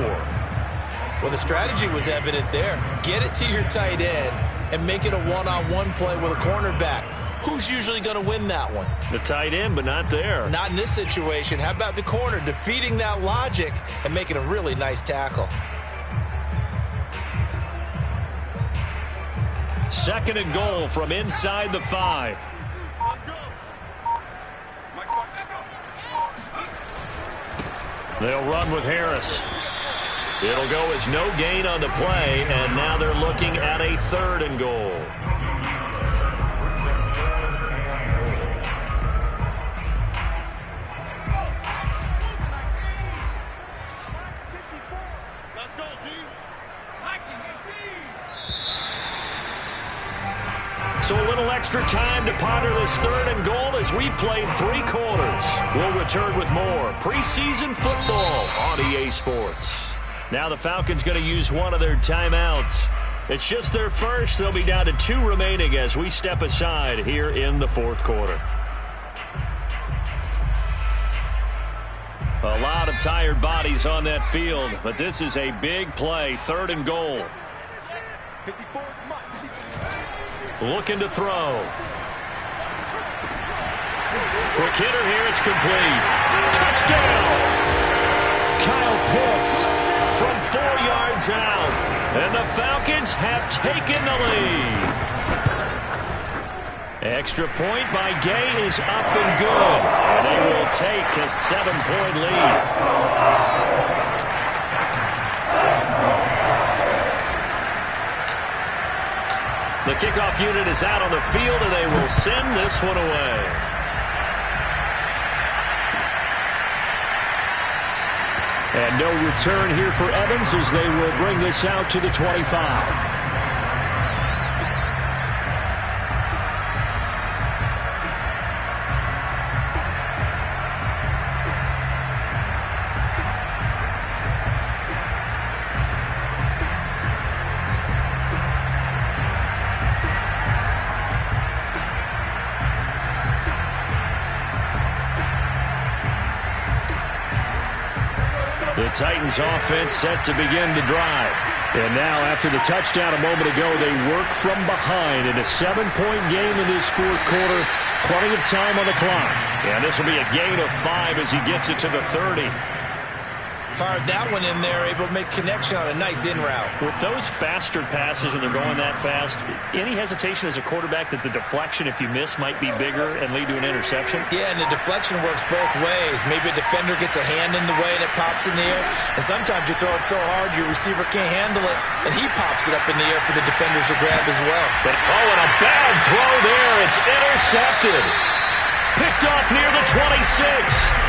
Speaker 3: Well, the strategy was evident there. Get it to your tight end and make it a one-on-one play with a cornerback. Who's usually going to win that one?
Speaker 1: The tight end, but not there.
Speaker 3: Not in this situation. How about the corner defeating that logic and making a really nice tackle?
Speaker 1: 2nd and goal from inside the 5. They'll run with Harris. It'll go as no gain on the play, and now they're looking at a 3rd and goal. So a little extra time to ponder this 3rd and goal as we've played 3 quarters. We'll return with more preseason football on EA Sports. Now the Falcons going to use one of their timeouts. It's just their first. They'll be down to 2 remaining as we step aside here in the 4th quarter. A lot of tired bodies on that field, but this is a big play. 3rd and goal. Looking to throw. Quick hitter here. It's complete. Touchdown! Kyle Pitts from 4 yards out. And the Falcons have taken the lead. Extra point by Gay is up and good. And they will take a 7-point lead. The kickoff unit is out on the field, and they will send this one away. And no return here for Evans as they will bring this out to the 25. The Titans offense set to begin the drive. And now after the touchdown a moment ago, they work from behind in a 7-point game in this 4th quarter. Plenty of time on the clock. And this will be a gain of 5 as he gets it to the 30.
Speaker 2: Fired that one in there, able to make connection on a nice in route.
Speaker 1: With those faster passes when they're going that fast, any hesitation as a quarterback that the deflection, if you miss, might be bigger and lead to an interception?
Speaker 2: Yeah, and the deflection works both ways. Maybe a defender gets a hand in the way and it pops in the air. And sometimes you throw it so hard your receiver can't handle it, and he pops it up in the air for the defenders to grab as well.
Speaker 1: And a bad throw there. It's intercepted. Picked off near the 26,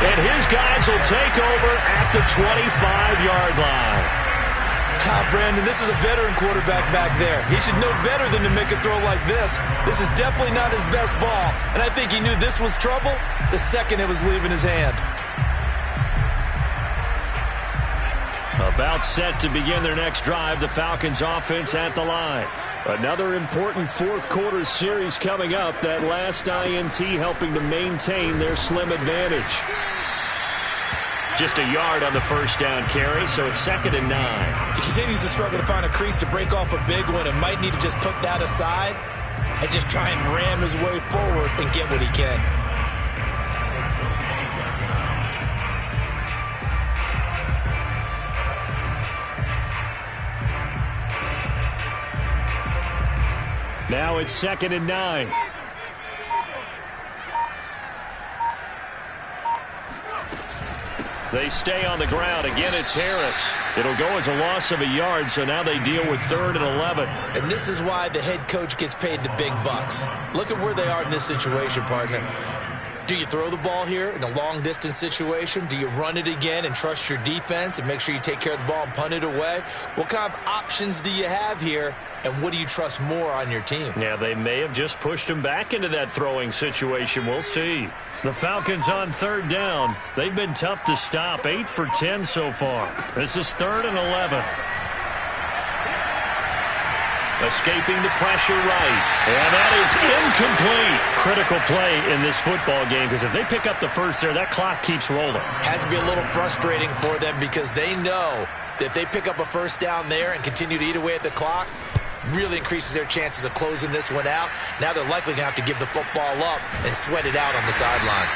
Speaker 1: and his guys will take over at the 25-yard line.
Speaker 2: Brandon, this is a veteran quarterback back there. He should know better than to make a throw like this. This is definitely not his best ball, and I think he knew this was trouble the second it was leaving his hand.
Speaker 1: About set to begin their next drive, the Falcons offense at the line. Another important 4th quarter series coming up. That last INT helping to maintain their slim advantage. Just a yard on the first down carry, so it's 2nd and 9.
Speaker 2: He continues to struggle to find a crease to break off a big one and might need to just put that aside and just try and ram his way forward and get what he can.
Speaker 1: Now it's 2nd and 9. They stay on the ground. Again, it's Harris. It'll go as a loss of a yard, so now they deal with 3rd and 11.
Speaker 2: And this is why the head coach gets paid the big bucks. Look at where they are in this situation, partner. Do you throw the ball here in a long-distance situation? Do you run it again and trust your defense and make sure you take care of the ball and punt it away? What kind of options do you have here, and what do you trust more on your team?
Speaker 1: Yeah, they may have just pushed him back into that throwing situation. We'll see. The Falcons on 3rd down. They've been tough to stop. 8 for 10 so far. This is 3rd and 11. Escaping the pressure right. And that is incomplete. Critical play in this football game, because if they pick up the first there, that clock keeps rolling.
Speaker 2: Has to be a little frustrating for them because they know that if they pick up a first down there and continue to eat away at the clock, really increases their chances of closing this one out. Now they're likely going to have to give the football up and sweat it out on the sideline.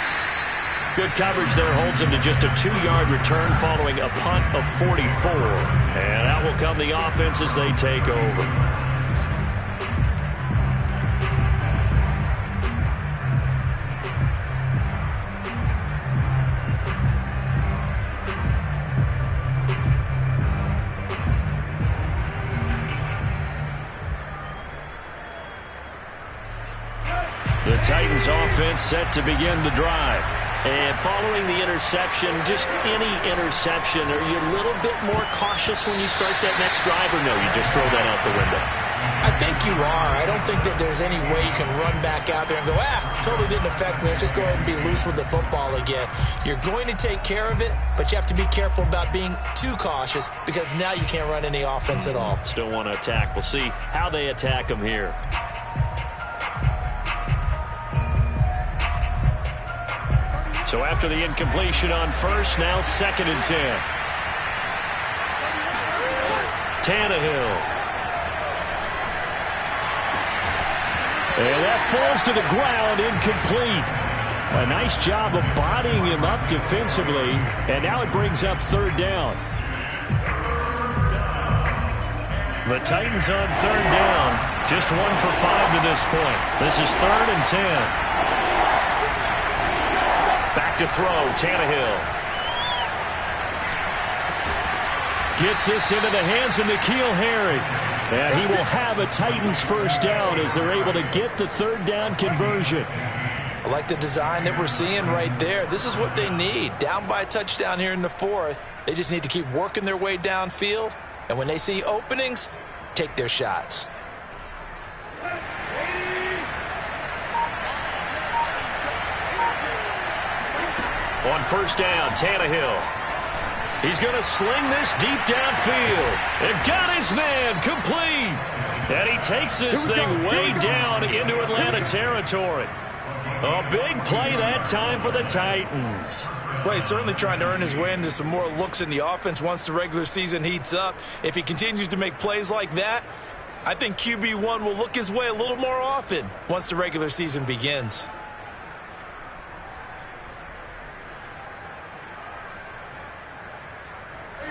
Speaker 1: Good coverage there holds them to just a 2-yard return following a punt of 44. And out will come the offense as they take over. The Titans offense set to begin the drive. And following the interception, just any interception, are you a little bit more cautious when you start that next drive, or no, you just throw that out the window?
Speaker 2: I think you are. I don't think that there's any way you can run back out there and go, totally didn't affect me. Let's just go ahead and be loose with the football again. You're going to take care of it, but you have to be careful about being too cautious because now you can't run any offense at all.
Speaker 1: Still want to attack. We'll see how they attack them here. So after the incompletion on first, now 2nd and 10. Tannehill. And that falls to the ground, incomplete. A nice job of bodying him up defensively, and now it brings up 3rd down. The Titans on 3rd down, just 1 for 5 to this point. This is 3rd and 10. Back to throw, Tannehill. Gets this into the hands of N'Keal Harry. And he will have a Titans 1st down as they're able to get the 3rd down conversion.
Speaker 2: I like the design that we're seeing right there. This is what they need. Down by a touchdown here in the 4th. They just need to keep working their way downfield. And when they see openings, take their shots.
Speaker 1: On 1st down, Tannehill. He's going to sling this deep downfield. And got his man complete. And he takes this thing way down into Atlanta territory. A big play that time for the Titans.
Speaker 2: Well, he's certainly trying to earn his way into some more looks in the offense once the regular season heats up. If he continues to make plays like that, I think QB1 will look his way a little more often once the regular season begins.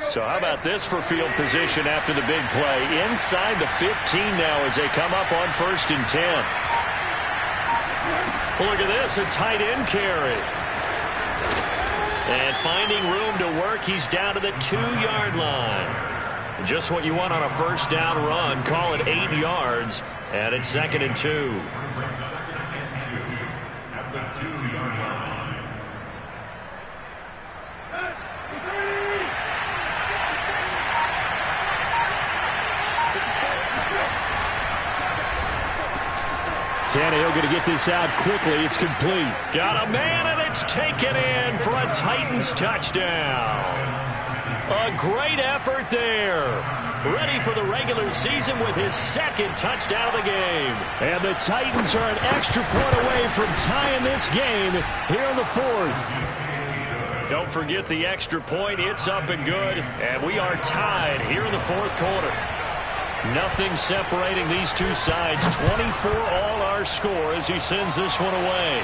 Speaker 1: So how about this for field position after the big play? Inside the 15 now as they come up on 1st and 10. Look at this, a tight end carry. And finding room to work, he's down to the 2-yard line. Just what you want on a 1st down run. Call it 8 yards. And it's 2nd and 2.
Speaker 4: 2nd and 2 at the 2-yard line.
Speaker 1: Tannehill going to get this out quickly. It's complete. Got a man, and it's taken in for a Titans touchdown. A great effort there. Ready for the regular season with his 2nd touchdown of the game. And the Titans are an extra point away from tying this game here in the 4th. Don't forget the extra point. It's up and good. And we are tied here in the 4th quarter. Nothing separating these two sides. 24 all our score as he sends this one away.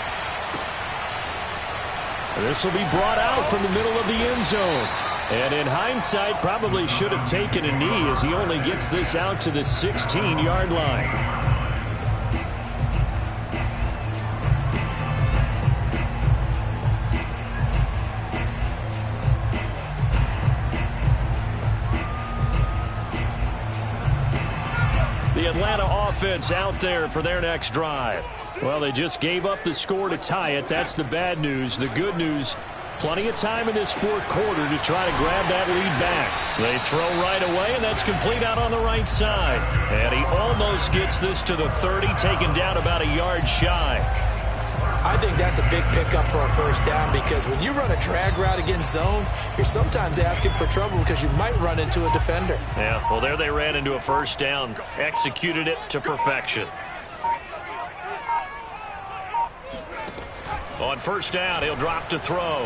Speaker 1: This will be brought out from the middle of the end zone. And in hindsight, probably should have taken a knee as he only gets this out to the 16-yard line. The Atlanta offense out there for their next drive. Well, they just gave up the score to tie it. That's the bad news. The good news, plenty of time in this 4th quarter to try to grab that lead back. They throw right away, and that's complete out on the right side. And he almost gets this to the 30, taken down about a yard shy.
Speaker 2: I think that's a big pickup for a 1st down because when you run a drag route against zone, you're sometimes asking for trouble because you might run into a defender.
Speaker 1: Yeah, well, there they ran into a 1st down, executed it to perfection. On 1st down, he'll drop to throw.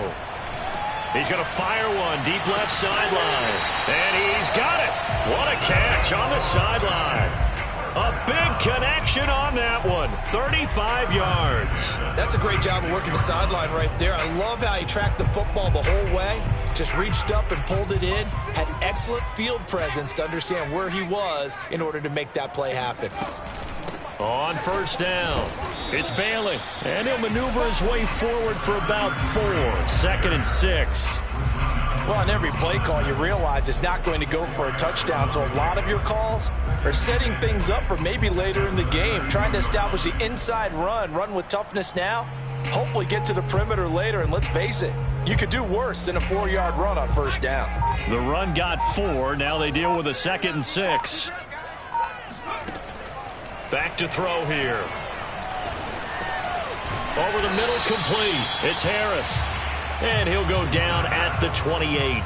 Speaker 1: He's going to fire one deep left sideline. And he's got it. What a catch on the sideline. A big connection on that one. 35 yards.
Speaker 2: That's a great job of working the sideline right there. I love how he tracked the football the whole way. Just reached up and pulled it in. Had excellent field presence to understand where he was in order to make that play happen.
Speaker 1: On 1st down, it's Bailey. And he'll maneuver his way forward for about 4. 2nd and 6.
Speaker 2: Well, on every play call, you realize it's not going to go for a touchdown, so a lot of your calls are setting things up for maybe later in the game, trying to establish the inside run with toughness now, hopefully get to the perimeter later, and let's face it, you could do worse than a 4-yard run on first down.
Speaker 1: The run got 4. Now they deal with a 2nd and 6. Back to throw here. Over the middle, complete. It's Harris. And he'll go down at the 28.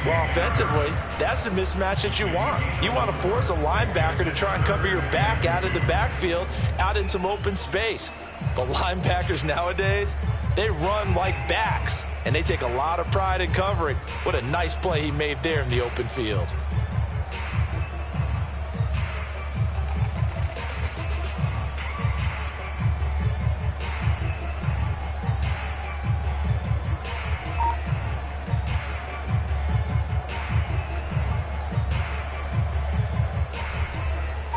Speaker 2: Well, offensively, that's the mismatch that you want. You want to force a linebacker to try and cover your back out of the backfield, out in some open space. But linebackers nowadays, they run like backs, and they take a lot of pride in covering. What a nice play he made there in the open field.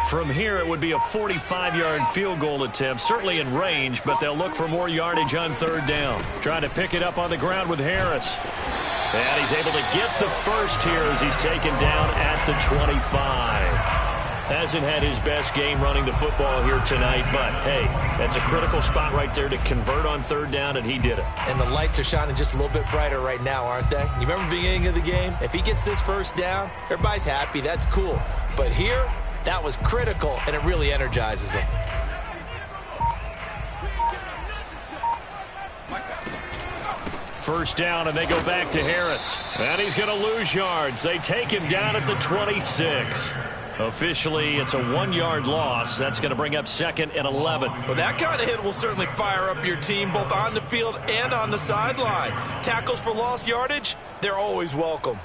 Speaker 1: From here, it would be a 45-yard field goal attempt, certainly in range, but they'll look for more yardage on 3rd down. Trying to pick it up on the ground with Harris. And he's able to get the first here as he's taken down at the 25. Hasn't had his best game running the football here tonight, but, hey, that's a critical spot right there to convert on 3rd down, and he did it.
Speaker 3: And the lights are shining just a little bit brighter right now, aren't they? You remember the beginning of the game? If he gets this first down, everybody's happy. That's cool. But here, that was critical, and it really energizes him.
Speaker 1: First down, and they go back to Harris. And he's going to lose yards. They take him down at the 26. Officially, it's a 1-yard loss. That's going to bring up 2nd and 11.
Speaker 2: Well, that kind of hit will certainly fire up your team, both on the field and on the sideline. Tackles for lost yardage, they're always welcome.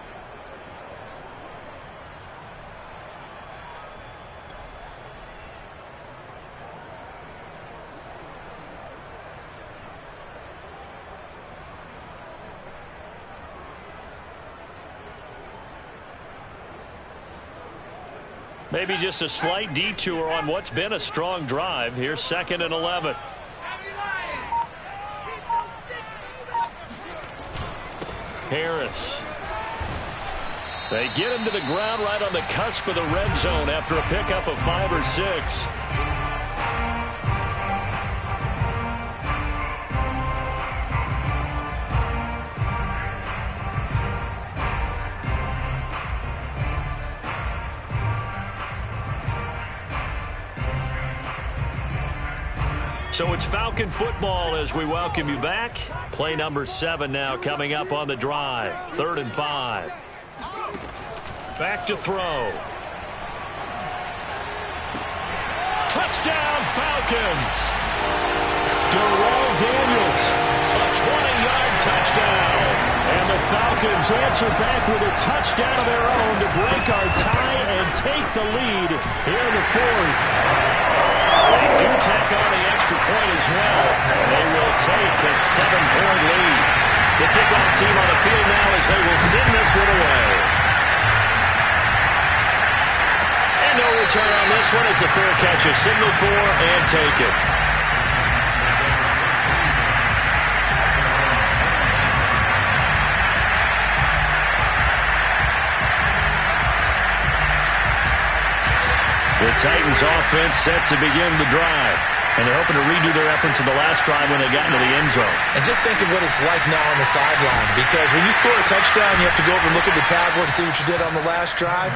Speaker 1: Maybe just a slight detour on what's been a strong drive. Here's 2nd and 11. Harris. They get him to the ground right on the cusp of the red zone after a pickup of 5 or 6. So it's Falcon football as we welcome you back. Play number 7 now coming up on the drive. 3rd and 5. Back to throw. Touchdown Falcons. Darrell Daniels, a 20-yard touchdown. And the Falcons answer back with a touchdown of their own to break our tie and take the lead here in the 4th. They do tack on the extra point as well. They will take a 7-point lead. The kickoff team on the field now as they will send this one away. And no return on this one as the fair catch is signaled for and taken. The Titans offense set to begin the drive. And they're hoping to redo their efforts in the last drive when they got into the end zone.
Speaker 2: And just think of what it's like now on the sideline. Because when you score a touchdown, you have to go over and look at the tablet and see what you did on the last drive.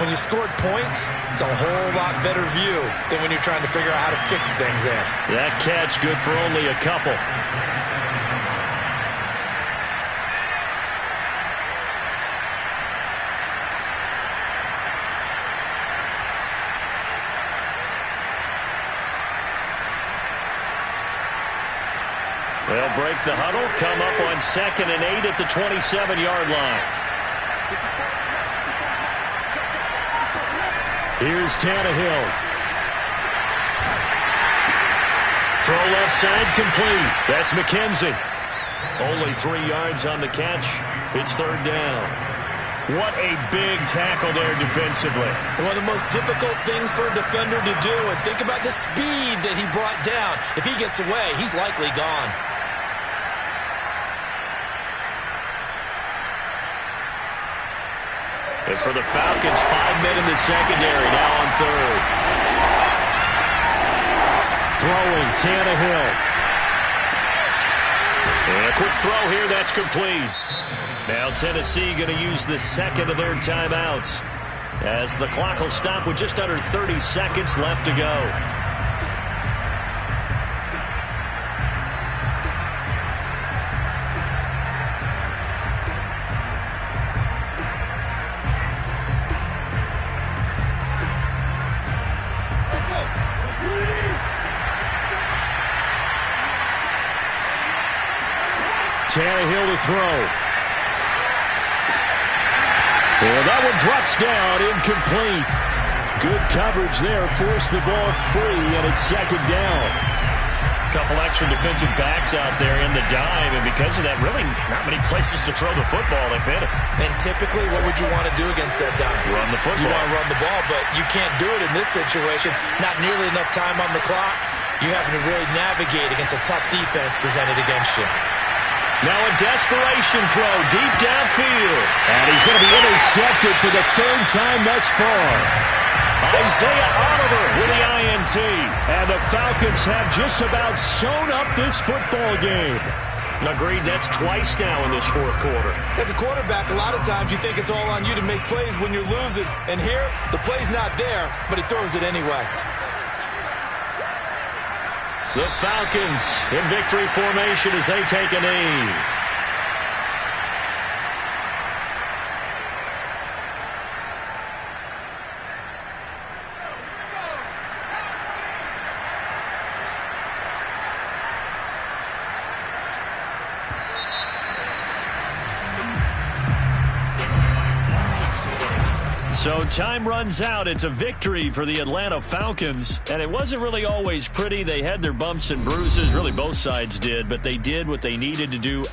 Speaker 2: When you scored points, it's a whole lot better view than when you're trying to figure out how to fix things there.
Speaker 1: That catch good for only a couple. They'll break the huddle, come up on 2nd and 8 at the 27-yard line. Here's Tannehill. Throw left side complete. That's McKenzie. Only 3 yards on the catch. It's 3rd down. What a big tackle there defensively.
Speaker 2: And one of the most difficult things for a defender to do. And think about the speed that he brought down. If he gets away, he's likely gone.
Speaker 1: And for the Falcons, 5 men in the secondary, now on third. Throwing, Tannehill. And a quick throw here, that's complete. Now Tennessee going to use the second of their timeouts, as the clock will stop with just under 30 seconds left to go. Tannehill to throw. And that one drops down, incomplete. Good coverage there, forced the ball free, and it's second down. A couple extra defensive backs out there in the dime, and because of that, really not many places to throw the football if any.
Speaker 2: And typically, what would you want to do against that dime?
Speaker 1: Run the football.
Speaker 2: You want to run the ball, but you can't do it in this situation. Not nearly enough time on the clock. You having to really navigate against a tough defense presented against you.
Speaker 1: Now a desperation throw deep downfield. And he's going to be intercepted for the third time thus far. Isaiah Oliver with the INT. And the Falcons have just about sewn up this football game. Agreed, that's twice now in this fourth quarter.
Speaker 2: As a quarterback, a lot of times you think it's all on you to make plays when you're losing. And here, the play's not there, but he throws it anyway.
Speaker 1: The Falcons in victory formation as they take a knee. So time runs out. It's a victory for the Atlanta Falcons. And it wasn't really always pretty. They had their bumps and bruises. Really, both sides did. But they did what they needed to do at